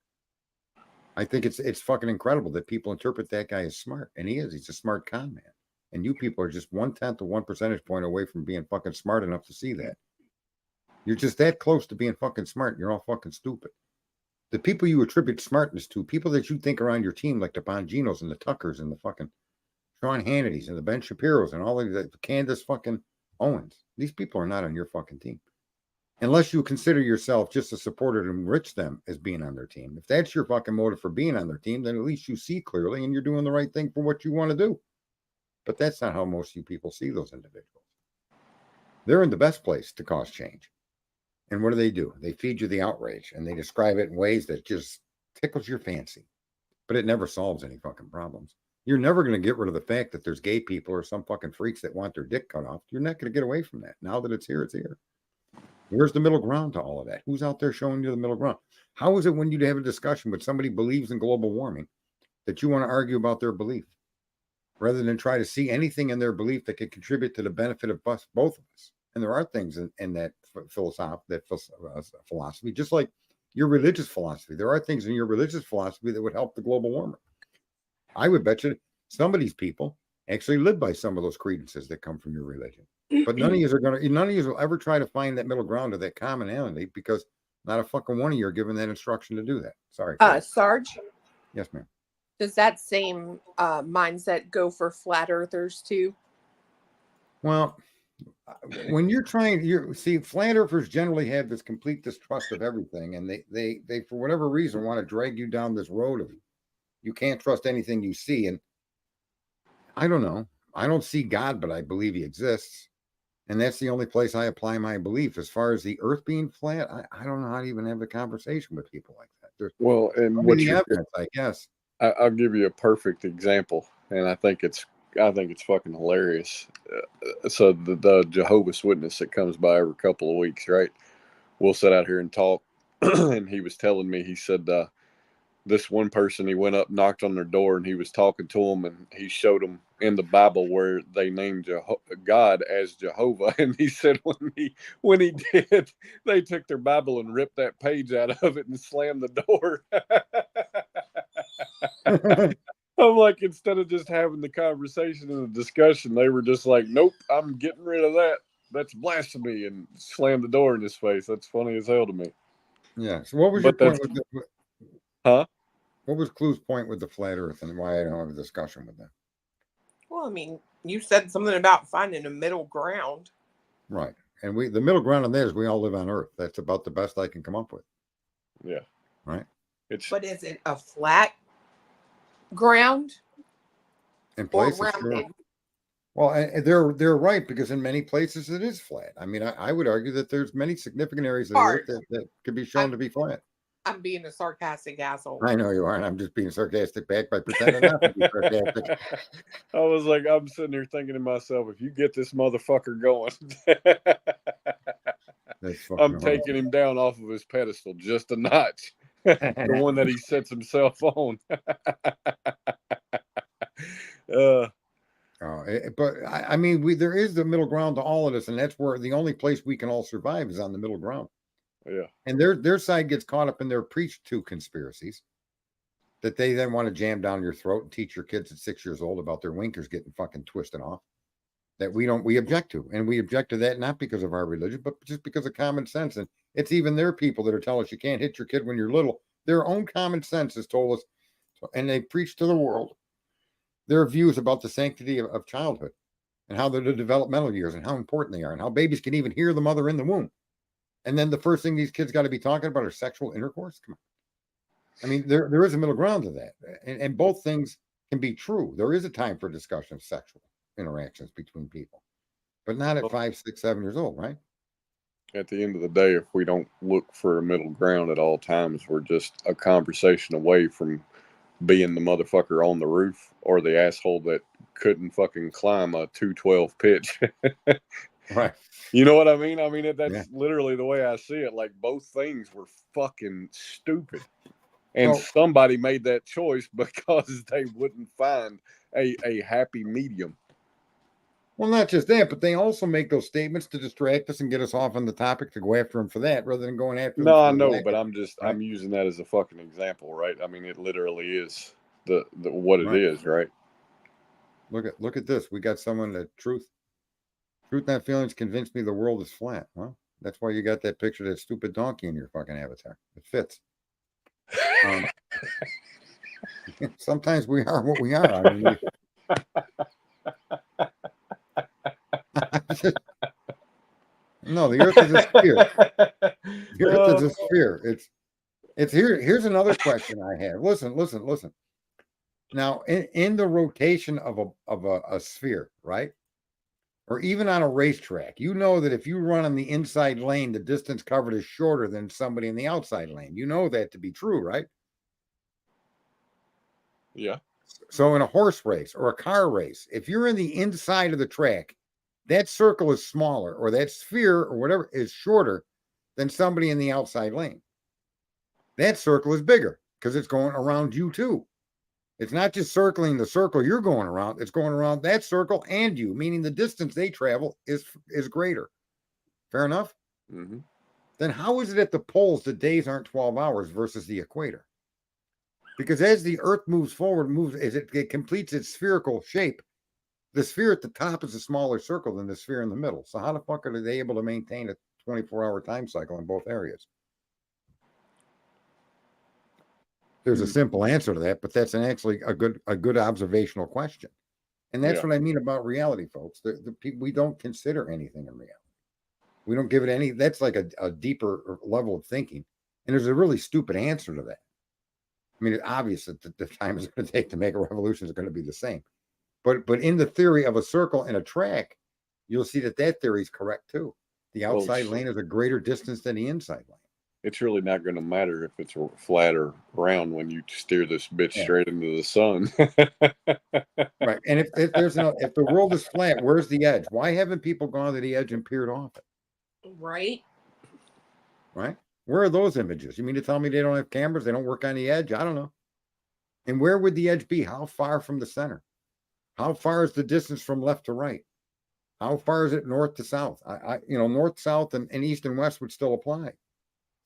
I think it's fucking incredible that people interpret that guy as smart, and he is. He's a smart con man, and you people are just 0.1 of 1 percentage point away from being fucking smart enough to see that. You're just that close to being fucking smart. And you're all fucking stupid. The people you attribute smartness to, people that you think are on your team, like the Bonginos and the Tuckers and the fucking Sean Hannity's and the Ben Shapiro's and all of the Candace fucking Owens. These people are not on your fucking team. Unless you consider yourself just a supporter to enrich them as being on their team. If that's your fucking motive for being on their team, then at least you see clearly and you're doing the right thing for what you want to do. But that's not how most of you people see those individuals. They're in the best place to cause change. And what do? They feed you the outrage and they describe it in ways that just tickles your fancy. But it never solves any fucking problems. You're never going to get rid of the fact that there's gay people or some fucking freaks that want their dick cut off. You're not going to get away from that. Now that it's here, it's here. Where's the middle ground to all of that? Who's out there showing you the middle ground? How is it when you have a discussion with somebody who believes in global warming that you want to argue about their belief rather than try to see anything in their belief that could contribute to the benefit of both of us? And there are things in that philosophy, just like your religious philosophy. There are things in your religious philosophy that would help the global warming. I would bet you some of these people actually live by some of those credences that come from your religion. But none of you will ever try to find that middle ground or that commonality because not a fucking one of you are given that instruction to do that. Sorry. Sarge? Yes, ma'am. Does that same mindset go for flat earthers too? Well, when you're see, flat earthers generally have this complete distrust of everything, and they for whatever reason want to drag you down this road of you can't trust anything you see. And I don't know. I don't see God, but I believe he exists. And that's the only place I apply my belief. As far as the earth being flat, I don't know how to even have a conversation with people like that. Well, and what what the you evidence, I guess. I'll give you a perfect example, and I think it's fucking hilarious. So the Jehovah's Witness that comes by every couple of weeks, right? We'll sit out here and talk, and he was telling me, he said, this one person, he went up, knocked on their door, and he was talking to them, and he showed them in the Bible where they named God as Jehovah. And he said when he did, they took their Bible and ripped that page out of it and slammed the door. I'm like, instead of just having the conversation and the discussion, they were just like, nope, I'm getting rid of that. That's blasphemy, and slammed the door in his face. That's funny as hell to me. Yeah. So what was your point with Huh? What was Clue's point with the flat earth and why I don't have a discussion with them? Well, I mean, you said something about finding a middle ground. Right. And the middle ground on that is we all live on Earth. That's about the best I can come up with. Yeah. Right. But is it a flat ground? In places, rounded? Well, they're right, because in many places it is flat. I mean, I would argue that there's many significant areas of the Earth that could be shown to be flat. I'm being a sarcastic asshole. I know you are, and I'm just being sarcastic back by pretending not to be sarcastic. I was like, I'm sitting here thinking to myself, if you get this motherfucker going, I'm taking him down off of his pedestal just a notch. The one that he sets himself on. But I mean, there is the middle ground to all of this, and that's where the only place we can all survive is on the middle ground. Yeah. And their side gets caught up in their preached to conspiracies that they then want to jam down your throat and teach your kids at 6 years old about their winkers getting fucking twisted off. That we object to. And we object to that not because of our religion, but just because of common sense. And it's even their people that are telling us you can't hit your kid when you're little. Their own common sense has told us, and they preach to the world their views about the sanctity of childhood and how they're the developmental years and how important they are and how babies can even hear the mother in the womb. And then the first thing these kids got to be talking about are sexual intercourse. Come on. I mean, there is a middle ground to that. And both things can be true. There is a time for discussion of sexual interactions between people, but not at 5, 6, 7 years old, right? At the end of the day, if we don't look for a middle ground at all times, we're just a conversation away from being the motherfucker on the roof or the asshole that couldn't fucking climb a 212 pitch. Right. You know what I mean? I mean, that's literally the way I see it. Like, both things were fucking stupid. And somebody made that choice because they wouldn't find a happy medium. Well, not just that, but they also make those statements to distract us and get us off on the topic to go after them for that rather than going after them. No, I know, but I'm using that as a fucking example, right? I mean, it literally is the what it is, right? Look at this. We got someone that Truth Not Feelings convinced me the world is flat. Well, that's why you got that picture of that stupid donkey in your fucking avatar. It fits. Sometimes we are what we are. I mean, No, the Earth is a sphere. The Earth is a sphere. It's here. Here's another question I have. Listen. Now, in the rotation of a sphere, right? Or even on a racetrack, you know that if you run on the inside lane, the distance covered is shorter than somebody in the outside lane. You know that to be true, right? Yeah. So in a horse race or a car race, if you're in the inside of the track, that circle is smaller, or that sphere or whatever is shorter than somebody in the outside lane. That circle is bigger because it's going around you too. It's not just circling the circle you're going around, it's going around that circle and you, meaning the distance they travel is greater. Fair enough? Mm-hmm. Then how is it at the poles the days aren't 12 hours versus the equator? Because as the Earth moves forward, as it completes its spherical shape, the sphere at the top is a smaller circle than the sphere in the middle. So how the fuck are they able to maintain a 24-hour time cycle in both areas? There's a simple answer to that, but that's actually a good observational question. And that's what I mean about reality, folks. The people, we don't consider anything in reality. We don't give it any. That's like a deeper level of thinking. And there's a really stupid answer to that. I mean, it's obvious that the time it's going to take to make a revolution is going to be the same. But in the theory of a circle and a track, you'll see that theory is correct too. The outside lane is a greater distance than the inside lane. It's really not going to matter if it's flat or round when you steer this bitch straight into the sun. Right. And if the world is flat, where's the edge? Why haven't people gone to the edge and peered off it? Right. Right. Where are those images? You mean to tell me they don't have cameras? They don't work on the edge? I don't know. And where would the edge be? How far from the center? How far is the distance from left to right? How far is it north to south? North, south, and east and west would still apply.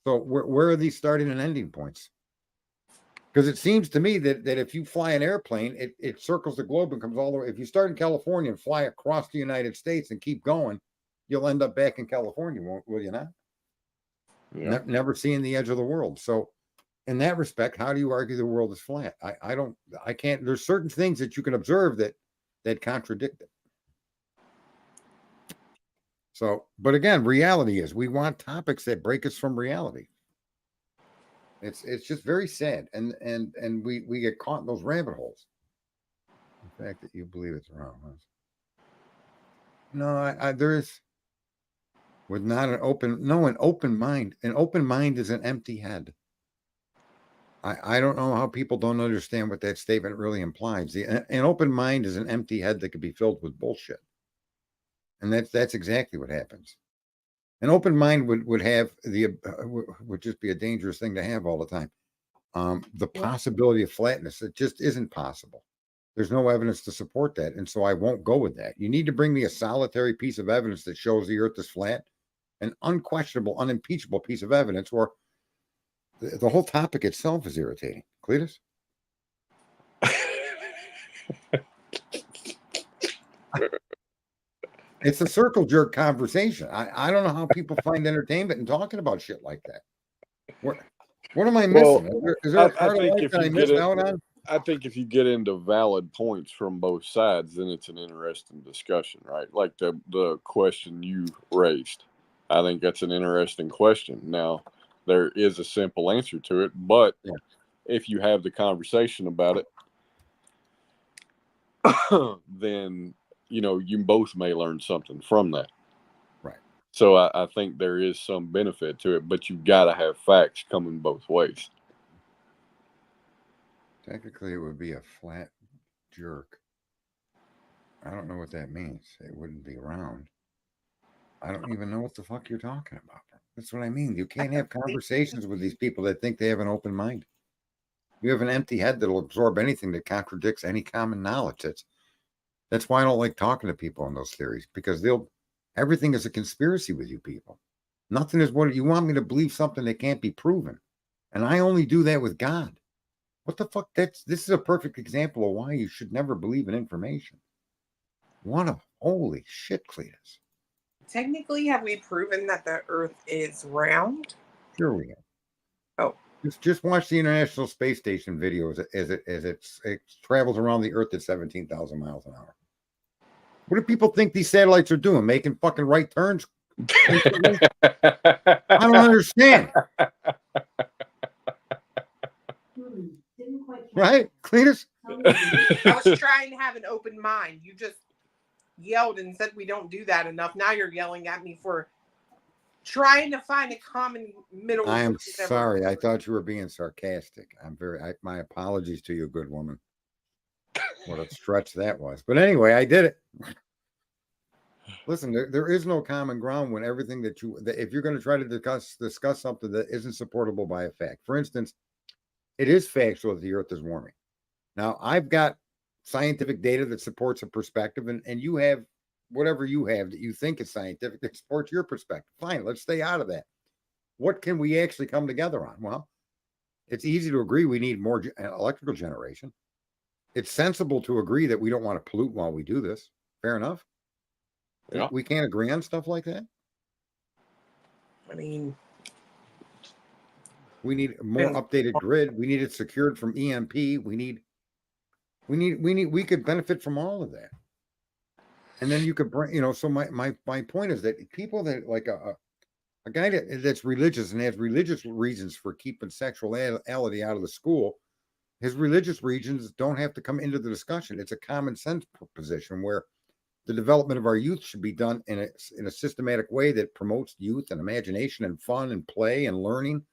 So where are these starting and ending points? Because it seems to me that if you fly an airplane, it circles the globe and comes all the way. If you start in California and fly across the United States and keep going, you'll end up back in California, will you not? Yeah. Never seeing the edge of the world. So in that respect, how do you argue the world is flat? I can't. There's certain things that you can observe that contradict it. So, but again, reality is we want topics that break us from reality. It's just very sad, and we get caught in those rabbit holes. The fact that you believe it's wrong. No, there is with not an open mind. An open mind is an empty head. I don't know how people don't understand what that statement really implies. An open mind is an empty head that could be filled with bullshit. And that's exactly what happens. An open mind would have would just be a dangerous thing to have all the time. The possibility of flatness, it just isn't possible. There's no evidence to support that, and so I won't go with that. You need to bring me a solitary piece of evidence that shows the Earth is flat, an unquestionable, unimpeachable piece of evidence, or the whole topic itself is irritating. Cletus? It's a circle jerk conversation. I don't know how people find entertainment in talking about shit like that. What am I missing? Is there a part of life that I missed out on? I think if you get into valid points from both sides, then it's an interesting discussion, right? Like the question you raised. I think that's an interesting question. Now, there is a simple answer to it, but if you have the conversation about it, then you both may learn something from that. Right. So I think there is some benefit to it, but you've got to have facts coming both ways. Technically, it would be a flat jerk. I don't know what that means. It wouldn't be round. I don't even know what the fuck you're talking about. That's what I mean. You can't have conversations with these people that think they have an open mind. You have an empty head that'll absorb anything that contradicts any common knowledge. That's why I don't like talking to people on those theories, because everything is a conspiracy with you people. Nothing is what you want me to believe something that can't be proven. And I only do that with God. What the fuck? This is a perfect example of why you should never believe in information. Holy shit, Cletus. Technically, have we proven that the Earth is round? Sure we have. Oh. Just watch the International Space Station videos as it travels around the Earth at 17,000 miles an hour. What do people think these satellites are doing? Making fucking right turns? I don't understand. Right, Cletus? I was trying to have an open mind. You just yelled and said we don't do that enough. Now you're yelling at me for trying to find a common middle. I am with everyone. sorry. I thought you were being sarcastic. My apologies to you, good woman. What a stretch that was. But anyway, I did it. Listen, there is no common ground when everything that if you're going to try to discuss something that isn't supportable by a fact. For instance, it is factual that the Earth is warming. Now, I've got scientific data that supports a perspective, and you have whatever you have that you think is scientific that supports your perspective. Fine, let's stay out of that. What can we actually come together on? Well, it's easy to agree we need more electrical generation. It's sensible to agree that we don't want to pollute while we do this. Fair enough. Yeah. We can't agree on stuff like that. I mean, we need a more updated grid. We need it secured from EMP. We could benefit from all of that. And then you could bring, so my point is that people that like a guy that's religious and has religious reasons for keeping sexuality out of the school, his religious reasons don't have to come into the discussion. It's a common sense position where the development of our youth should be done in a systematic way that promotes youth and imagination and fun and play and learning.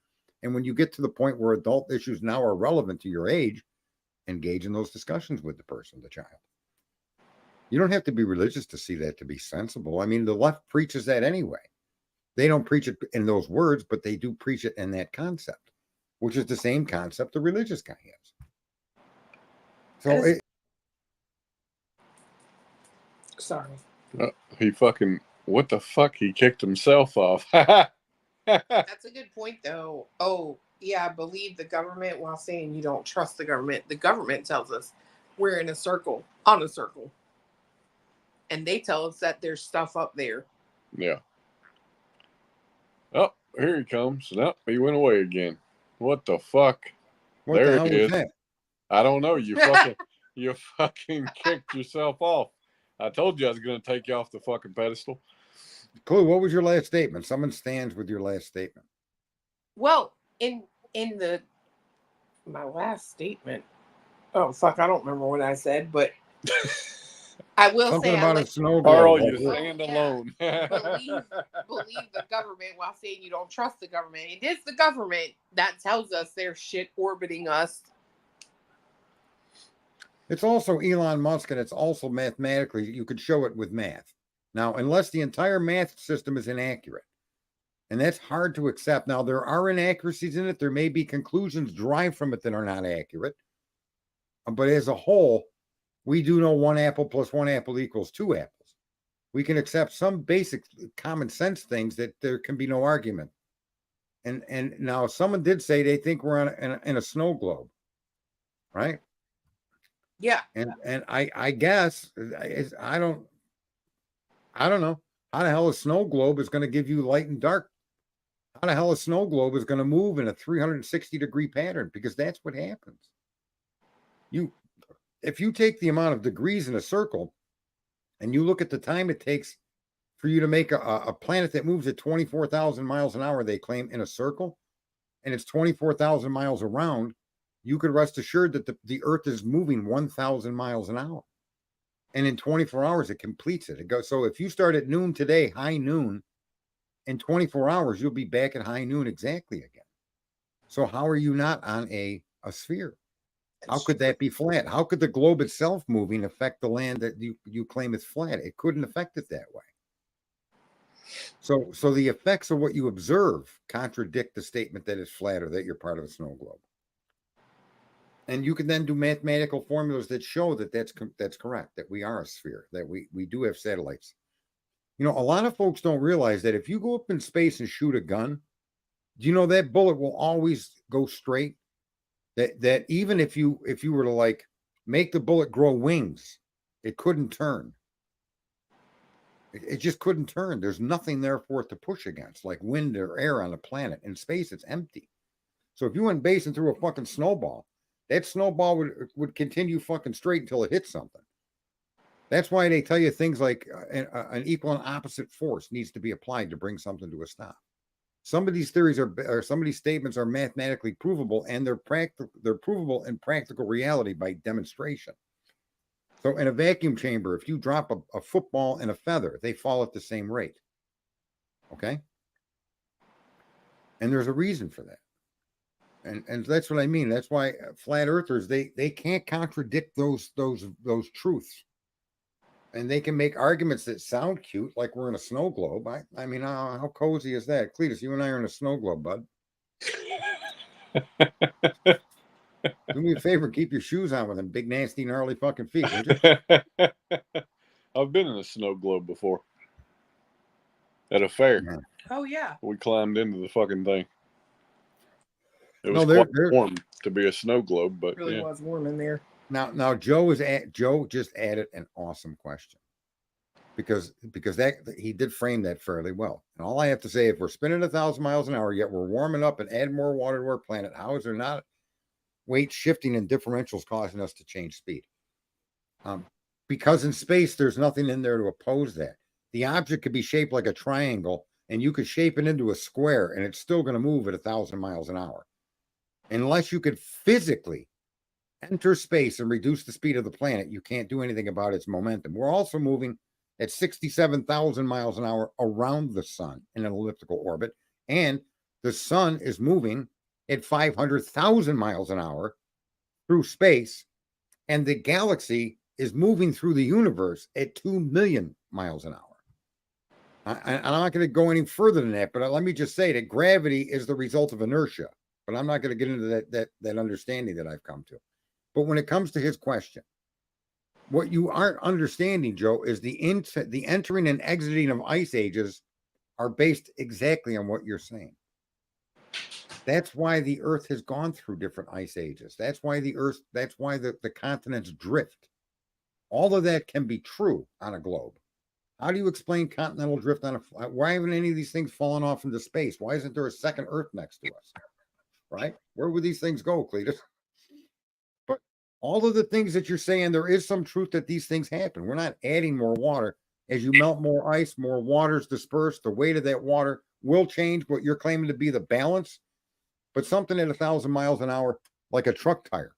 And when you get to the point where adult issues now are relevant to your age, engage in those discussions with the person, the child. You don't have to be religious to see that to be sensible. I mean, the left preaches that anyway. They don't preach it in those words, but they do preach it in that concept, which is the same concept the religious guy has. So sorry. He fucking, what the fuck? He kicked himself off. That's a good point, though. Oh, yeah, believe the government while saying you don't trust the government. The government tells us we're in a circle, on a circle. And they tell us that there's stuff up there. Yeah. Oh, here he comes. No, he went away again. What the fuck? what there the hell it was is. that? I don't know. You fucking kicked yourself off. I told you I was going to take you off the fucking pedestal. Clue, what was your last statement? Someone stands with your last statement. Well, in my last statement, oh fuck, I don't remember what I said, but I will Something say about I a snow Carl, globe. you stand alone. believe the government while saying you don't trust the government. It is the government that tells us there's shit orbiting us. It's also Elon Musk, and it's also mathematically, you could show it with math. Now, unless the entire math system is inaccurate, and that's hard to accept. Now, there are inaccuracies in it. There may be conclusions derived from it that are not accurate. But as a whole, we do know 1 apple plus 1 apple equals 2 apples. We can accept some basic common sense things that there can be no argument. And now someone did say they think we're in a snow globe, right? Yeah. And I guess I don't know how the hell a snow globe is going to give you light and dark. How the hell a snow globe is going to move in a 360-degree pattern, because that's what happens. If you take the amount of degrees in a circle and you look at the time it takes for you to make a planet that moves at 24,000 miles an hour, they claim, in a circle, and it's 24,000 miles around, you could rest assured that the Earth is moving 1,000 miles an hour. And in 24 hours, it completes it. It goes. So if you start at noon today, high noon, in 24 hours, you'll be back at high noon exactly again. So how are you not on a sphere? How could that be flat? How could the globe itself moving affect the land that you claim is flat? It couldn't affect it that way. So the effects of what you observe contradict the statement that it's flat or that you're part of a snow globe. And you can then do mathematical formulas that show that that's correct, that we are a sphere, that we do have satellites. A lot of folks don't realize that if you go up in space and shoot a gun, do you know that bullet will always go straight? That even if you were to like make the bullet grow wings, it couldn't turn. It just couldn't turn. There's nothing there for it to push against, like wind or air on a planet. In space, it's empty. So if you went base and threw a fucking snowball, that snowball would continue fucking straight until it hits something. That's why they tell you things like an equal and opposite force needs to be applied to bring something to a stop. Some of these theories or some of these statements are mathematically provable, and they're provable in practical reality by demonstration. So in a vacuum chamber, if you drop a football and a feather, they fall at the same rate. Okay? And there's a reason for that. And that's what I mean. That's why flat earthers, they can't contradict those truths. And they can make arguments that sound cute, like we're in a snow globe. I mean, how cozy is that? Cletus, you and I are in a snow globe, bud. Do me a favor, keep your shoes on with them big, nasty, gnarly fucking feet, would you? I've been in a snow globe before. At a fair. Yeah. Oh yeah. We climbed into the fucking thing. It No, was they're- quite warm to be a snow globe, but It really yeah. was warm in there. Now Joe just added an awesome question. Because that he did frame that fairly well. And all I have to say, if we're spinning 1,000 miles an hour, yet we're warming up and add more water to our planet, how is there not weight shifting and differentials causing us to change speed? Because in space, there's nothing in there to oppose that. The object could be shaped like a triangle, and you could shape it into a square, and it's still going to move at 1,000 miles an hour. Unless you could physically enter space and reduce the speed of the planet, you can't do anything about its momentum. We're also moving at 67,000 miles an hour around the sun in an elliptical orbit, and the sun is moving at 500,000 miles an hour through space, and the galaxy is moving through the universe at 2 million miles an hour. I'm not going to go any further than that, but let me just say that gravity is the result of inertia, but I'm not going to get into that understanding that I've come to. But when it comes to his question, what you aren't understanding, Joe, is the entering and exiting of ice ages are based exactly on what you're saying. That's why the Earth has gone through different ice ages. That's why the continents drift. All of that can be true on a globe. How do you explain continental drift why haven't any of these things fallen off into space? Why isn't there a second Earth next to us? Right? Where would these things go, Cletus? But all of the things that you're saying, there is some truth that these things happen. We're not adding more water. As you melt more ice, more water's dispersed. The weight of that water will change what you're claiming to be the balance. But something at 1,000 miles an hour, like a truck tire.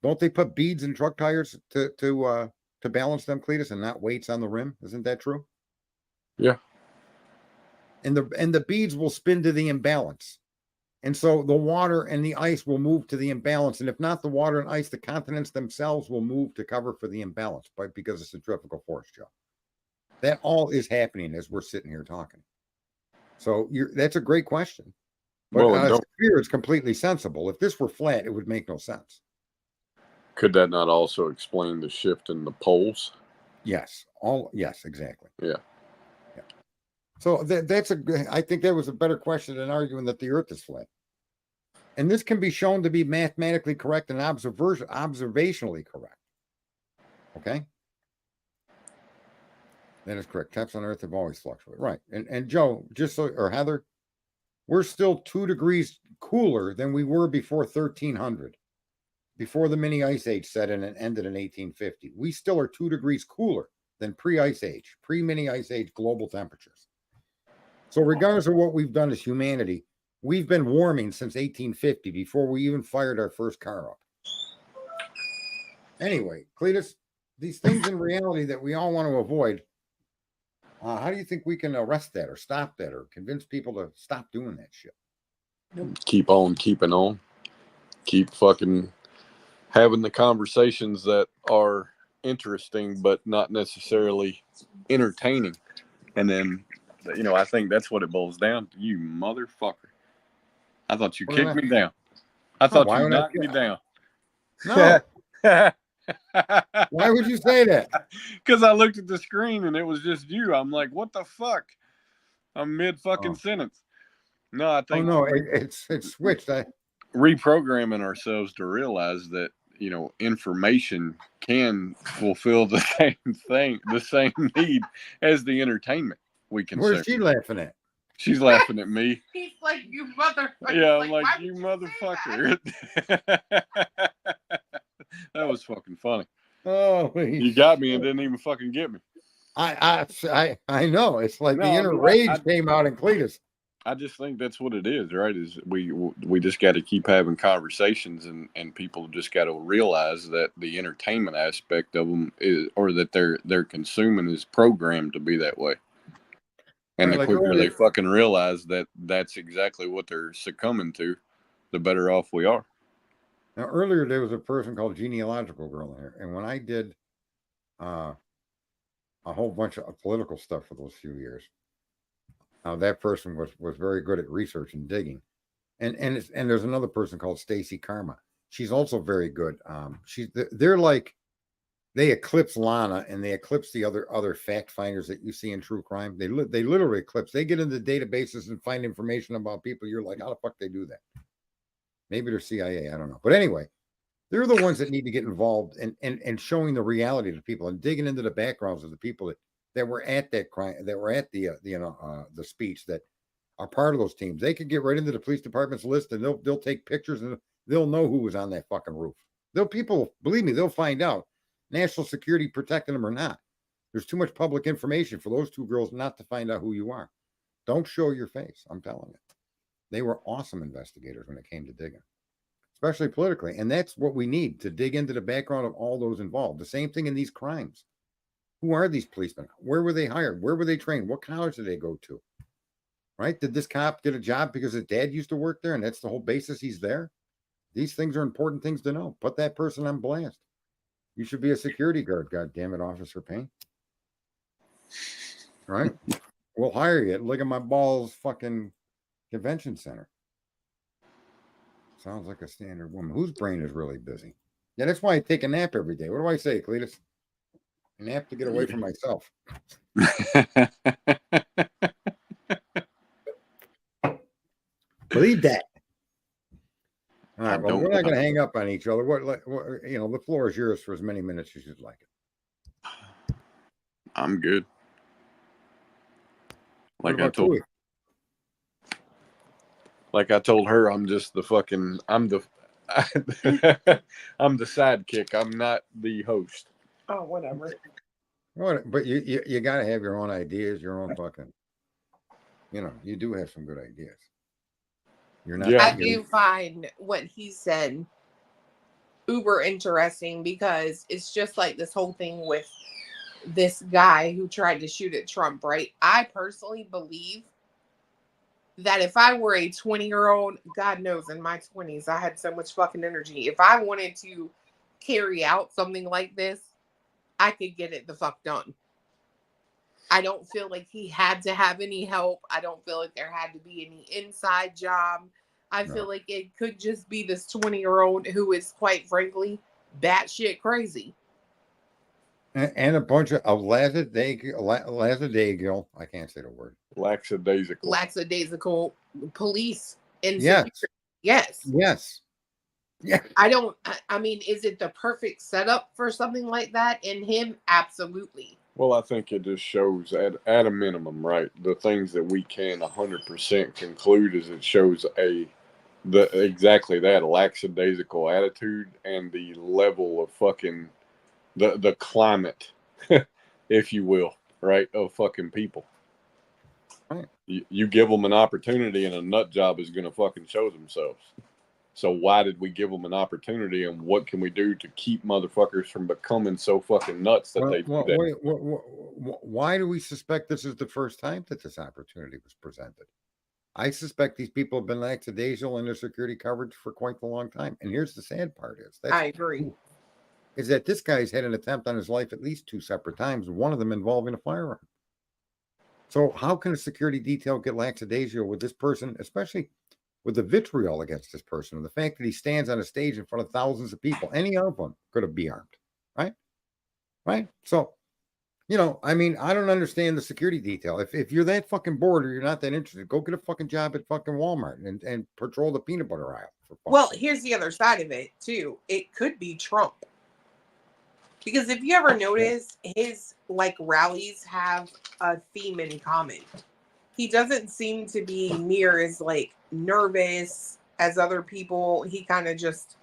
Don't they put beads in truck tires to balance them, Cletus, and not weights on the rim? Isn't that true? Yeah. And the beads will spin to the imbalance. And so the water and the ice will move to the imbalance. And if not the water and ice, the continents themselves will move to cover for the imbalance, but because of centrifugal force, Joe. That all is happening as we're sitting here talking. So that's a great question. But on a sphere, it's completely sensible. If this were flat, it would make no sense. Could that not also explain the shift in the poles? Yes. Yes, exactly. Yeah. So I think that was a better question than arguing that the Earth is flat. And this can be shown to be mathematically correct and observationally correct. Okay? That is correct. Temps on Earth have always fluctuated. Right. And Joe, or Heather, we're still 2 degrees cooler than we were before 1300. Before the mini ice age set in and ended in 1850. We still are 2 degrees cooler than pre-ice age, pre-mini ice age global temperatures. So regardless of what we've done as humanity, we've been warming since 1850 before we even fired our first car up. Anyway, Cletus, these things in reality that we all want to avoid, how do you think we can arrest that or stop that or convince people to stop doing that shit? Keep on keeping on. Keep fucking having the conversations that are interesting but not necessarily entertaining. And then, I think that's what it boils down to. You motherfucker. I thought you kicked me down. I thought you knocked me down. No. Why would you say that? Because I looked at the screen and it was just you. I'm like, what the fuck? I'm mid fucking sentence. No, I think. Oh, no, it's switched. Reprogramming ourselves to realize that, information can fulfill the same thing, the same need as the entertainment we consume. Where's she laughing at? She's laughing at me. He's like, you motherfucker. Yeah, I'm like, why you would say motherfucker. That was fucking funny. Oh, You got me and didn't even fucking get me. I know. It's like No, the I inner mean, rage came out in Cletus. I just think that's what it is, right? Is we just got to keep having conversations, and people just got to realize that the entertainment aspect of them is, or that they're consuming is programmed to be that way. And Right, the like quicker earlier- they fucking realize that that's exactly what they're succumbing to, the better off we are. Now, earlier there was a person called Genealogical Girl in here, and when I did a whole bunch of political stuff for those few years, that person was very good at research and digging, and there's another person called Stacy Karma. She's also very good. They're like, they eclipse Lana and they eclipse the other fact finders that you see in true crime. They literally eclipse. They get into databases and find information about people. You're like, how the fuck they do that? Maybe they're CIA. I don't know. But anyway, they're the ones that need to get involved and showing the reality to people and digging into the backgrounds of the people that were at that crime, that were at the speech, that are part of those teams. They could get right into the police department's list and they'll take pictures and they'll know who was on that fucking roof. Believe me, they'll find out. National security protecting them or not. There's too much public information for those two girls not to find out who you are. Don't show your face. I'm telling you. They were awesome investigators when it came to digging, especially politically. And that's what we need, to dig into the background of all those involved. The same thing in these crimes. Who are these policemen? Where were they hired? Where were they trained? What college did they go to? Right? Did this cop get a job because his dad used to work there and that's the whole basis he's there? These things are important things to know. Put that person on blast. You should be a security guard, God damn it, Officer Payne. Right? We'll hire you at Lick of My Balls fucking convention center. Sounds like a standard woman whose brain is really busy. Yeah, that's why I take a nap every day. What do I say, Cletus? A nap to get away from myself. Believe that. All right, well, we're not going to hang up on each other. What, the floor is yours for as many minutes as you'd like it. I'm good. Like I told her, I'm just the fucking, I'm the sidekick. I'm not the host. Oh, whatever. What? But you got to have your own ideas, your own fucking. You do have some good ideas. You're not. I do find what he said uber interesting, because it's just like this whole thing with this guy who tried to shoot at Trump, right? I personally believe that if I were a 20-year-old, God knows in my 20s, I had so much fucking energy. If I wanted to carry out something like this, I could get it the fuck done. I don't feel like he had to have any help. I don't feel like there had to be any inside job. I feel like it could just be this 20-year-old who is, quite frankly, batshit crazy. And a bunch of lackadaisical, I can't say the word. Lackadaisical Police. Yes. Yes. Yeah. I mean, is it the perfect setup for something like that in him? Absolutely. Well, I think it just shows at a minimum, right? The things that we can 100% conclude is it shows exactly that, a lackadaisical attitude and the level of fucking the climate, if you will, right, of fucking people. Right. You give them an opportunity and a nut job is going to fucking show themselves. So why did we give them an opportunity, and what can we do to keep motherfuckers from becoming so fucking nuts that they do that? Why do we suspect this is the first time that this opportunity was presented? I suspect these people have been lackadaisical in their security coverage for quite a long time. And here's the sad part I agree. Is that this guy's had an attempt on his life at least 2 separate times, one of them involving a firearm. So how can a security detail get lackadaisical with this person, especially with the vitriol against this person, and the fact that he stands on a stage in front of thousands of people? Any of them could have been armed, right? So, I mean, I don't understand the security detail. If you're that fucking bored or you're not that interested, go get a fucking job at fucking Walmart and patrol the peanut butter aisle. Well, here's the other side of it too. It could be Trump. Because if you ever notice, his rallies have a theme in common. he doesn't seem to be near as like nervous as other people. He kind of just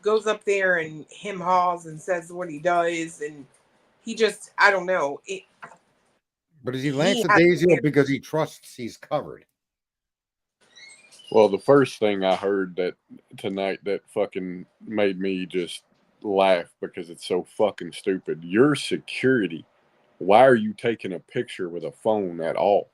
goes up there and hem-haws and says what he does, and he just, I don't know. But is he He lackadaisical has- because he trusts he's covered? Well, the first thing I heard that tonight that fucking made me just laugh because it's so fucking stupid. Your security. Why are you taking a picture with a phone at all?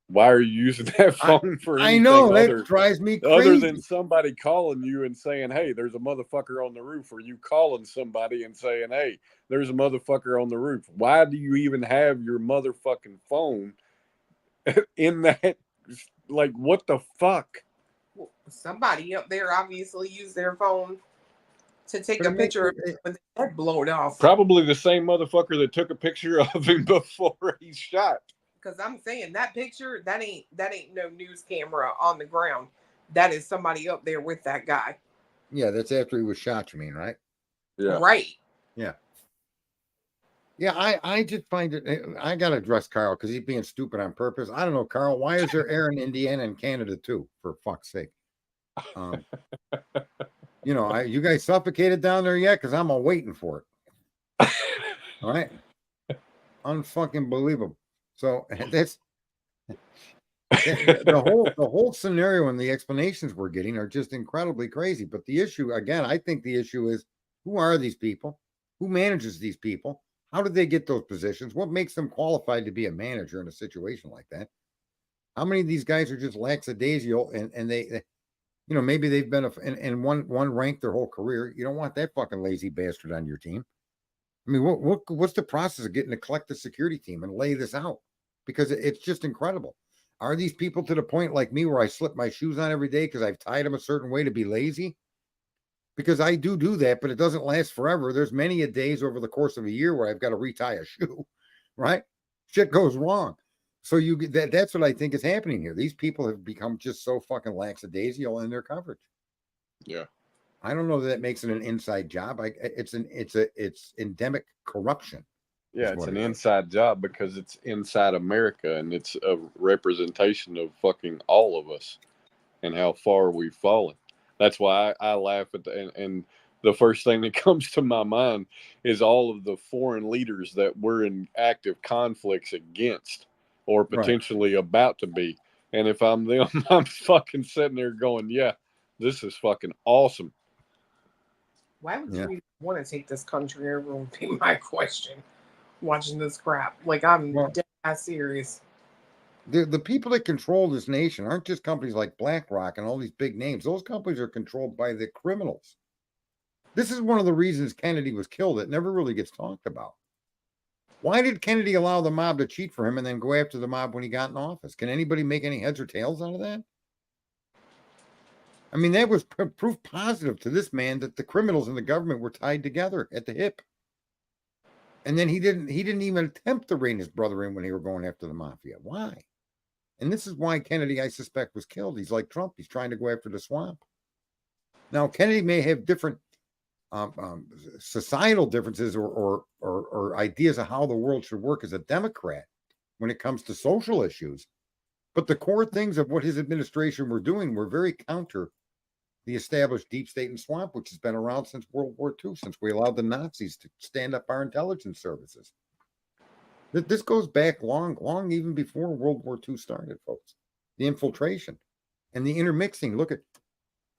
Why are you using that phone for I anything know other, that drives me crazy. other than somebody calling you and saying, "Hey, there's a motherfucker on the roof," or you calling somebody and saying, "Hey, there's a motherfucker on the roof"? Why do you even have your motherfucking phone in that? Like, what the fuck? Somebody up there obviously used their phone to take But a it makes picture it- when the head blowed off. Probably the same motherfucker that took a picture of him before he shot. Because I'm saying that picture, that ain't no news camera on the ground. That is somebody up there with that guy. Yeah, that's after he was shot, you mean, right? Yeah. Right. Yeah, I just find it. I got to address Carl because he's being stupid on purpose. I don't know, Carl. Why is there air in Indiana and Canada too? For fuck's sake. You know, you guys suffocated down there yet? Because I'm waiting for it. All right. Unfucking believable. So that's the whole scenario and the explanations we're getting are just incredibly crazy. But the issue, again, I think the issue is who are these people? Who manages these people? How did they get those positions? What makes them qualified to be a manager in a situation like that? How many of these guys are just lackadaisical and they you know, maybe they've been in one rank their whole career. You don't want that fucking lazy bastard on your team. I mean, what's the process of getting to collect the security team and lay this out? Because it's just incredible. Are these people to the point like me where I slip my shoes on every day because I've tied them a certain way to be lazy? Because I do that, but it doesn't last forever. There's many a days over the course of a year where I've got to retie a shoe, right? Shit goes wrong. So that's what I think is happening here. These people have become just so fucking lackadaisical in their coverage. Yeah. I don't know that makes it an inside job. It's endemic corruption. Yeah, is it's what an it is. inside job because it's inside America and it's a representation of fucking all of us and how far we've fallen. That's why I laugh at and the first thing that comes to my mind is all of the foreign leaders that we're in active conflicts against or Right. potentially about to be. And if I'm them, I'm fucking sitting there going, yeah, this is fucking awesome. Why would Yeah. you even want to take this country over would be my question. Watching this crap. Like, I'm Well- dead ass serious. The people that control this nation aren't just companies like BlackRock and all these big names. Those companies are controlled by the criminals. This is one of the reasons Kennedy was killed. It never really gets talked about. Why did Kennedy allow the mob to cheat for him and then go after the mob when he got in office? Can anybody make any heads or tails out of that? I mean, that was proof positive to this man that the criminals and the government were tied together at the hip. And then he didn't even attempt to rein his brother in when they were going after the mafia. Why? And this is why Kennedy, I suspect, was killed. He's like Trump. He's trying to go after the swamp. Now, Kennedy may have different societal differences or ideas of how the world should work as a Democrat when it comes to social issues. But the core things of what his administration were doing were very counter the established deep state and swamp, which has been around since World War II, since we allowed the Nazis to stand up our intelligence services. This goes back long even before World War II started, folks. The infiltration and the intermixing. Look at,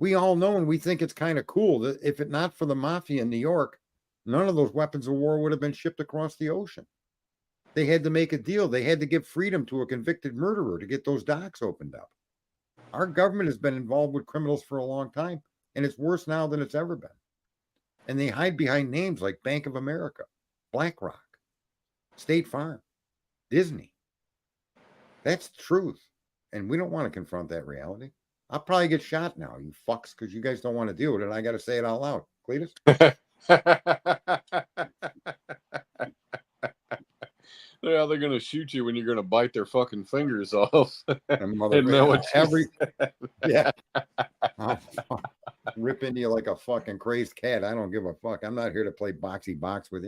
we all know and we think it's kind of cool that if it not for the mafia in New York, none of those weapons of war would have been shipped across the ocean. They had to make a deal. They had to give freedom to a convicted murderer to get those docks opened up. Our government has been involved with criminals for a long time, and it's worse now than it's ever been. And they hide behind names like Bank of America, BlackRock, State Farm, Disney. That's the truth. And we don't want to confront that reality. I'll probably get shot now, you fucks, because you guys don't want to deal with it. And I got to say it out loud. Cletus? Yeah, they're gonna shoot you when you're gonna bite their fucking fingers off. And know what you yeah. I'll rip into you like a fucking crazed cat. I don't give a fuck. I'm not here to play boxy box with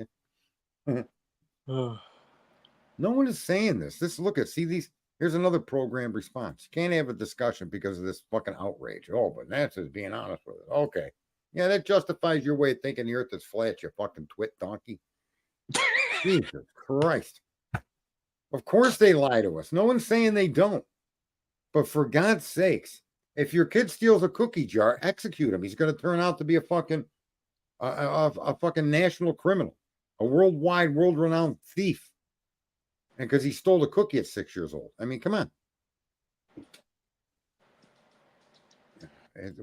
you. No one is saying this. See these. Here's another programmed response. You can't have a discussion because of this fucking outrage. Oh, but that's just being honest with it. Okay. Yeah, that justifies your way of thinking the earth is flat, you fucking twit donkey. Jesus Christ. Of course they lie to us. No one's saying they don't. But for God's sakes, if your kid steals a cookie jar, execute him. He's going to turn out to be a fucking national criminal, a worldwide, world-renowned thief. And because he stole a cookie at 6 years old. I mean, come on.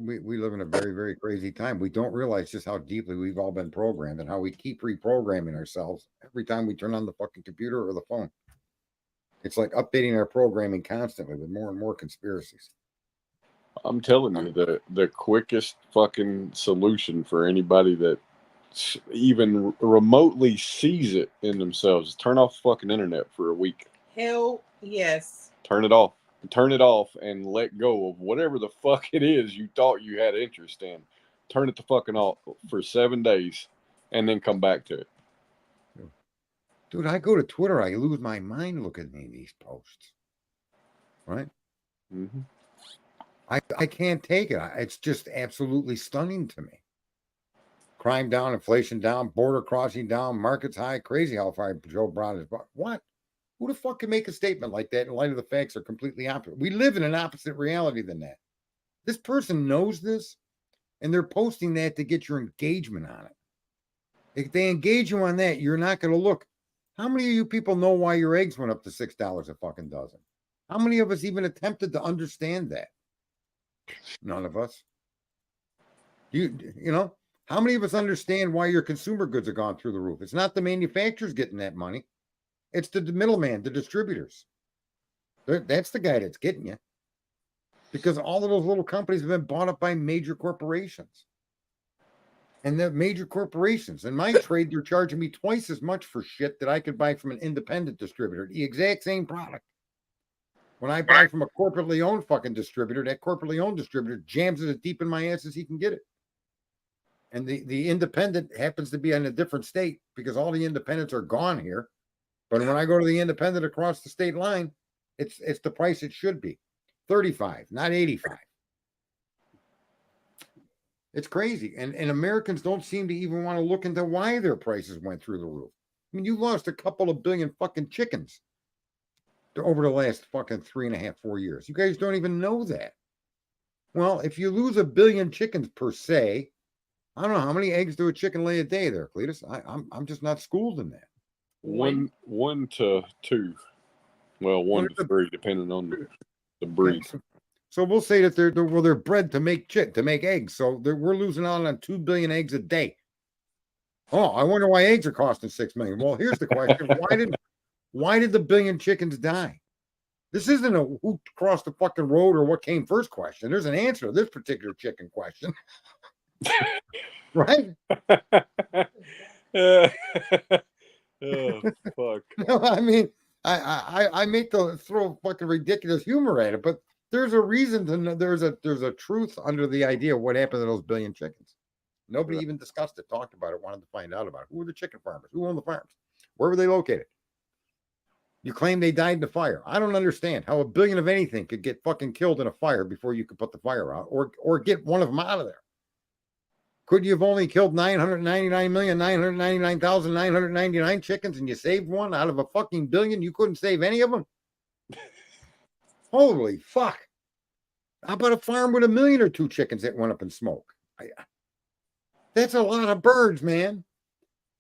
We live in a very, very crazy time. We don't realize just how deeply we've all been programmed and how we keep reprogramming ourselves every time we turn on the fucking computer or the phone. It's like updating our programming constantly with more and more conspiracies. I'm telling you, the quickest fucking solution for anybody that even remotely sees it in themselves is turn off the fucking internet for a week. Hell yes. Turn it off. Turn it off and let go of whatever the fuck it is you thought you had interest in. Turn it the fucking off for 7 days and then come back to it. Dude, I go to Twitter, I lose my mind looking at these posts. Right? Mm-hmm. I can't take it. It's just absolutely stunning to me. Crime down, inflation down, border crossing down, markets high, crazy how far Joe Brown is. What? Who the fuck can make a statement like that in light of the facts are completely opposite? We live in an opposite reality than that. This person knows this, and they're posting that to get your engagement on it. If they engage you on that, you're not going to look. How many of you people know why your eggs went up to $6 a fucking dozen? How many of us even attempted to understand that? None of us. You know, how many of us understand why your consumer goods have gone through the roof? It's not the manufacturers getting that money. It's the middleman, the distributors. That's the guy that's getting you. Because all of those little companies have been bought up by major corporations. And the major corporations, in my trade, they're charging me twice as much for shit that I could buy from an independent distributor, the exact same product. When I buy from a corporately owned fucking distributor, that corporately owned distributor jams it as deep in my ass as he can get it. And the independent happens to be in a different state because all the independents are gone here. But when I go to the independent across the state line, it's the price it should be. 35, not 85. It's crazy. And Americans don't seem to even want to look into why their prices went through the roof. I mean, you lost a couple of billion fucking chickens over the last fucking 3.5, 4 years. You guys don't even know that. Well, if you lose 1 billion chickens per se, I don't know how many eggs do a chicken lay a day there, Cletus. I'm just not schooled in that. One to two. Well, 1 to 3, depending on the breed. So we'll say that they're bred to make eggs. So we're losing out on 2 billion eggs a day. Oh, I wonder why eggs are costing $6 million. Well, here's the question: why did the billion chickens die? This isn't a who crossed the fucking road or what came first question. There's an answer to this particular chicken question, right? Oh fuck! No, I mean, I make the throw fucking ridiculous humor at it, but there's a reason to know. There's a truth under the idea of what happened to those billion chickens. Nobody even discussed it, talked about it, wanted to find out about it. Who were the chicken farmers? Who owned the farms? Where were they located? You claim they died in the fire. I don't understand how 1 billion of anything could get fucking killed in a fire before you could put the fire out or get one of them out of there. Could you have only killed 999,999,999 chickens and you saved one out of a fucking billion? You couldn't save any of them? Holy fuck. How about a farm with 1 million or 2 chickens that went up in smoke? That's a lot of birds, man.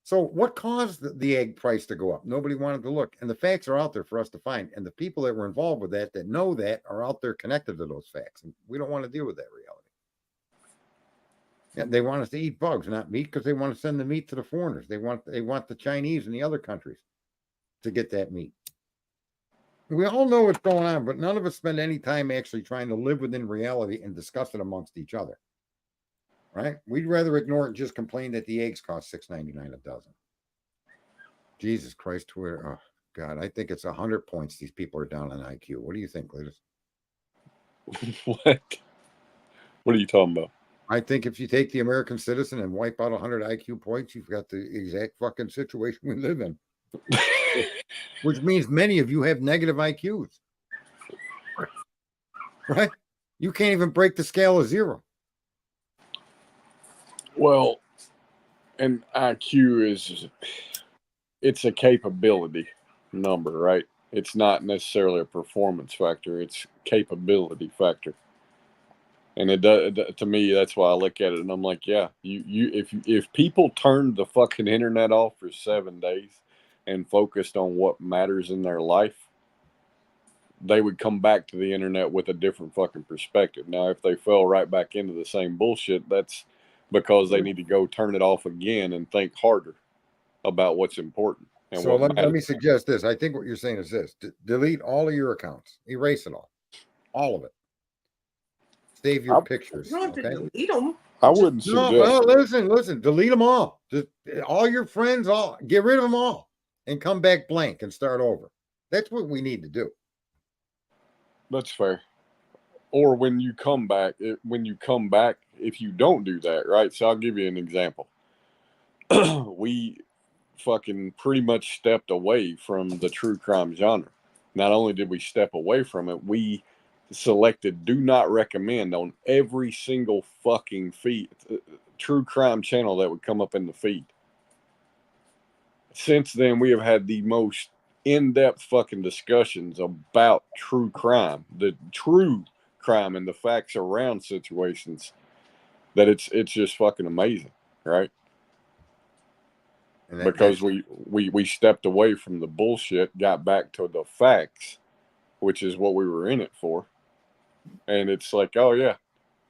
So what caused the egg price to go up? Nobody wanted to look. And the facts are out there for us to find. And the people that were involved with that know that, are out there connected to those facts. And we don't want to deal with that reality. Yeah, they want us to eat bugs, not meat, because they want to send the meat to the foreigners. They want the Chinese and the other countries to get that meat. We all know what's going on, but none of us spend any time actually trying to live within reality and discuss it amongst each other. Right? We'd rather ignore it and just complain that the eggs cost $6.99 a dozen. Jesus Christ, Twitter. Oh, God, I think it's 100 points these people are down on IQ. What do you think, Cletus? What? What are you talking about? I think if you take the American citizen and wipe out 100 IQ points, you've got the exact fucking situation we live in. which means many of you have negative IQs. Right? You can't even break the scale of 0. Well, an IQ it's a capability number, right? It's not necessarily a performance factor. It's capability factor. And it does, to me, that's why I look at it and I'm like, yeah, if people turned the fucking internet off for 7 days and focused on what matters in their life, they would come back to the internet with a different fucking perspective. Now, if they fell right back into the same bullshit, that's because they need to go turn it off again and think harder about what's important. And So what let me suggest this. I think what you're saying is this: delete all of your accounts, erase it all of it. Save your pictures. You don't have Okay? to delete them. I wouldn't No, suggest. well, listen, delete them all. Just all your friends, get rid of them all and come back blank and start over. That's what we need to do. That's fair. Or when you come back, if you don't do that, right? So I'll give you an example. We fucking pretty much stepped away from the true crime genre. Not only did we step away from it, we selected do not recommend on every single fucking feed, true crime channel that would come up in the feed. Since then, we have had the most in-depth fucking discussions about true crime, the true crime and the facts around situations, that it's just fucking amazing, right? And Because we stepped away from the bullshit, got back to the facts, which is what we were in it for. And it's like, oh yeah,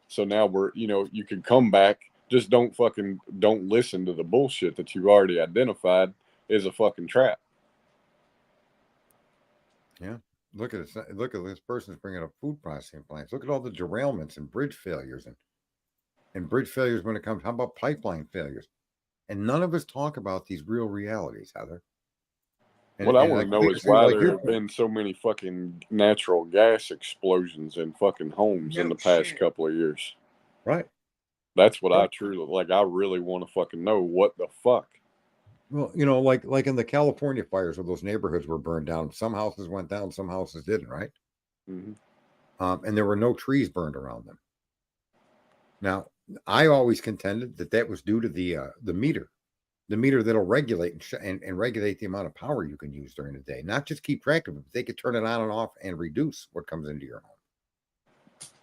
so now we're, you can come back, just don't listen to the bullshit that you already identified is a fucking trap. Yeah. Look at this. Look at this person's bringing up food processing plants. Look at all the derailments and bridge failures and bridge failures when it comes. How about pipeline failures? And none of us talk about these real realities, Heather. What I want to know is why there have been so many fucking natural gas explosions in fucking homes in the past couple of years. Right. That's what I truly like. I really want to fucking know what the fuck. Well, like in the California fires where those neighborhoods were burned down, some houses went down, some houses didn't, right? Mm-hmm. And there were no trees burned around them. Now, I always contended that was due to the meter that'll regulate and regulate the amount of power you can use during the day, not just keep track of it, but they could turn it on and off and reduce what comes into your home.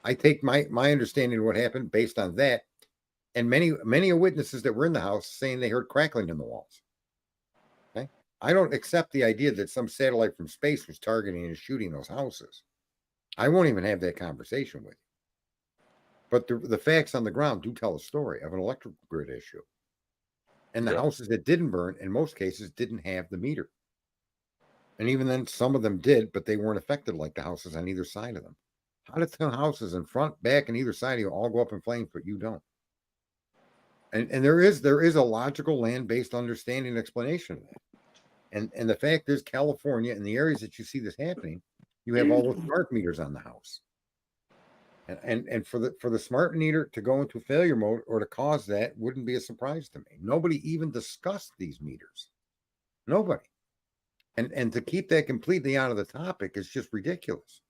I take my understanding of what happened based on that, and many witnesses that were in the house saying they heard crackling in the walls. Okay, I don't accept the idea that some satellite from space was targeting and shooting those houses. I won't even have that conversation with you. But the facts on the ground do tell a story of an electrical grid issue. And the houses that didn't burn, in most cases, didn't have the meter. And even then, some of them did, but they weren't affected like the houses on either side of them. How did the houses in front, back, and either side of you all go up in flames, but you don't? And there is a logical land-based understanding and explanation of that. And the fact is, California, in the areas that you see this happening, you have all those smart meters on the house. And for the smart meter to go into failure mode or to cause that wouldn't be a surprise to me. Nobody even discussed these meters. Nobody. And to keep that completely out of the topic is just ridiculous.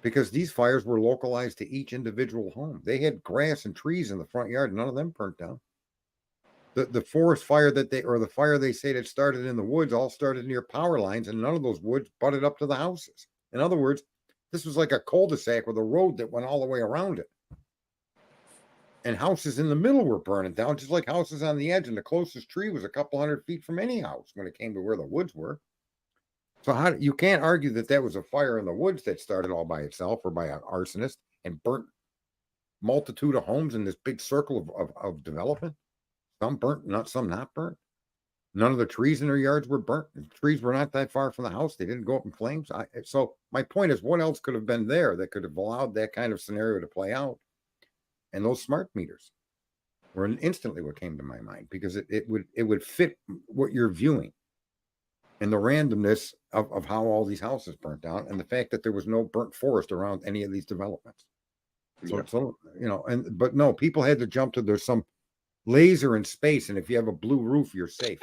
Because these fires were localized to each individual home. They had grass and trees in the front yard. None of them burnt down. The forest fire the fire they say that started in the woods all started near power lines, and none of those woods butted up to the houses. In other words, this was like a cul-de-sac with a road that went all the way around it. And houses in the middle were burning down, just like houses on the edge. And the closest tree was a couple 100 feet from any house when it came to where the woods were. So you can't argue that was a fire in the woods that started all by itself or by an arsonist and burnt multitude of homes in this big circle of development. Some burnt, some not burnt. None of the trees in their yards were burnt. The trees were not that far from the house. They didn't go up in flames. So my point is, what else could have been there that could have allowed that kind of scenario to play out? And those smart meters were instantly what came to my mind, because it would fit what you're viewing and the randomness of how all these houses burnt down and the fact that there was no burnt forest around any of these developments. So but no, people had to jump to there's some laser in space, and if you have a blue roof, you're safe.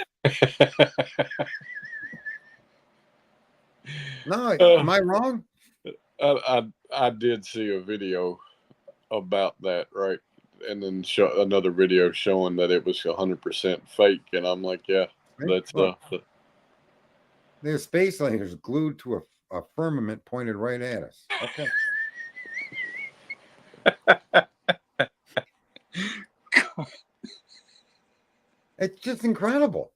No, am I wrong? I did see a video about that, right? And then another video showing that it was 100% fake, and I'm like, yeah, that's Look, there's space lasers glued to a firmament pointed right at us. Okay. It's just incredible.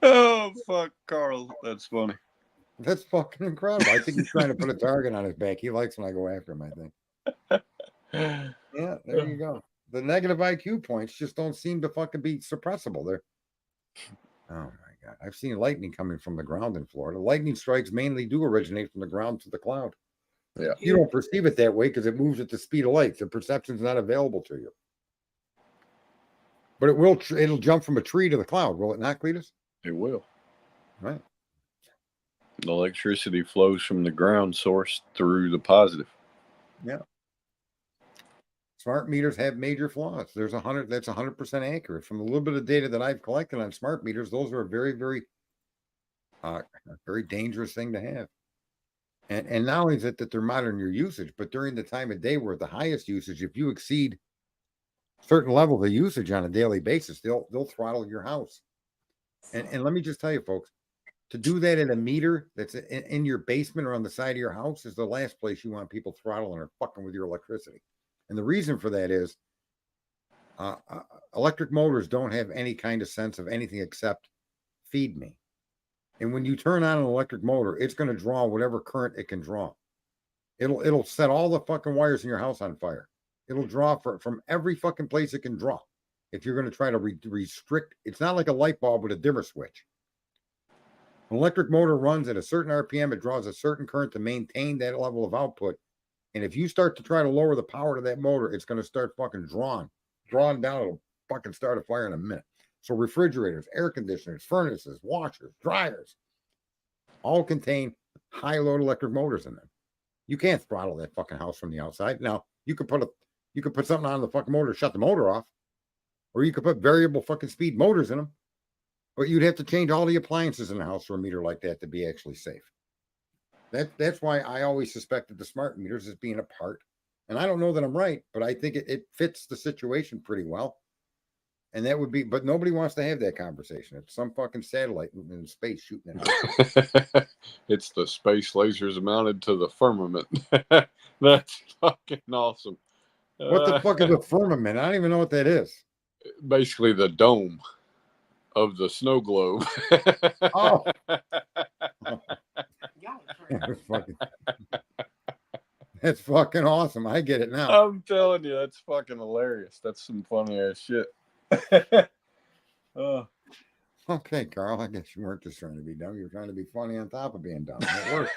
Oh fuck, Carl, that's funny. That's fucking incredible. I think he's trying to put a target on his back. He likes when I go after him, I think. Yeah, there you go. The negative IQ points just don't seem to fucking be suppressible. They're oh my god. I've seen lightning coming from the ground in Florida. Lightning strikes mainly do originate from the ground to the cloud. Yeah. You don't perceive it that way because it moves at the speed of light. The perception's not available to you. But it will it'll jump from a tree to the cloud, will it not, Cletus? It will. Right. The electricity flows from the ground source through the positive. Yeah. Smart meters have major flaws. There's 100. That's 100% accurate. From the little bit of data that I've collected on smart meters, those are a very, very, very dangerous thing to have. And not only is it that they're monitoring your usage, but during the time of day where the highest usage, if you exceed certain level of usage on a daily basis, they'll throttle your house. And let me just tell you, folks, to do that in a meter that's in your basement or on the side of your house is the last place you want people throttling or fucking with your electricity. And the reason for that is electric motors don't have any kind of sense of anything except feed me. And when you turn on an electric motor, it's going to draw whatever current it can draw. It'll set all the fucking wires in your house on fire. It'll draw from every fucking place it can draw. If you're going to try to restrict, it's not like a light bulb with a dimmer switch. An electric motor runs at a certain RPM. It draws a certain current to maintain that level of output. And if you start to try to lower the power to that motor, it's going to start fucking drawing down. It'll fucking start a fire in a minute. So refrigerators, air conditioners, furnaces, washers, dryers, all contain high load electric motors in them. You can't throttle that fucking house from the outside. Now you could put something on the fucking motor, shut the motor off, or you could put variable fucking speed motors in them. But you'd have to change all the appliances in the house for a meter like that to be actually safe. That's why I always suspected the smart meters as being a part. And I don't know that I'm right, but I think it fits the situation pretty well. And that would be, but nobody wants to have that conversation. It's some fucking satellite in space shooting it out. It's the space lasers mounted to the firmament. That's fucking awesome. What the fuck is a firmament? I don't even know what that is. Basically the dome of the snow globe. Oh. That's fucking awesome. I get it now. I'm telling you, that's fucking hilarious. That's some funny ass shit. Okay, Carl, I guess you weren't just trying to be dumb. You're trying to be funny on top of being dumb. It works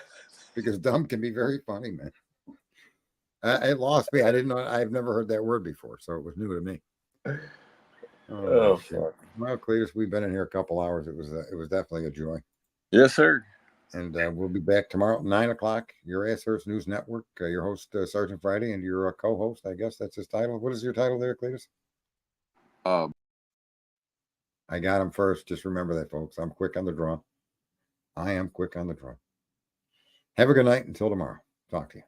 because dumb can be very funny, man. It lost me. I didn't know. I've never heard that word before, so it was new to me. Oh fuck. Well, Cletus, we've been in here a couple hours. It was definitely a joy. Yes, sir. And we'll be back tomorrow at 9 o'clock. Your Ashurst News Network. Your host, Sergeant Friday, and your co-host. I guess that's his title. What is your title there, Cletus? I got him first. Just remember that, folks. I'm quick on the draw. I am quick on the draw. Have a good night until tomorrow. Talk to you.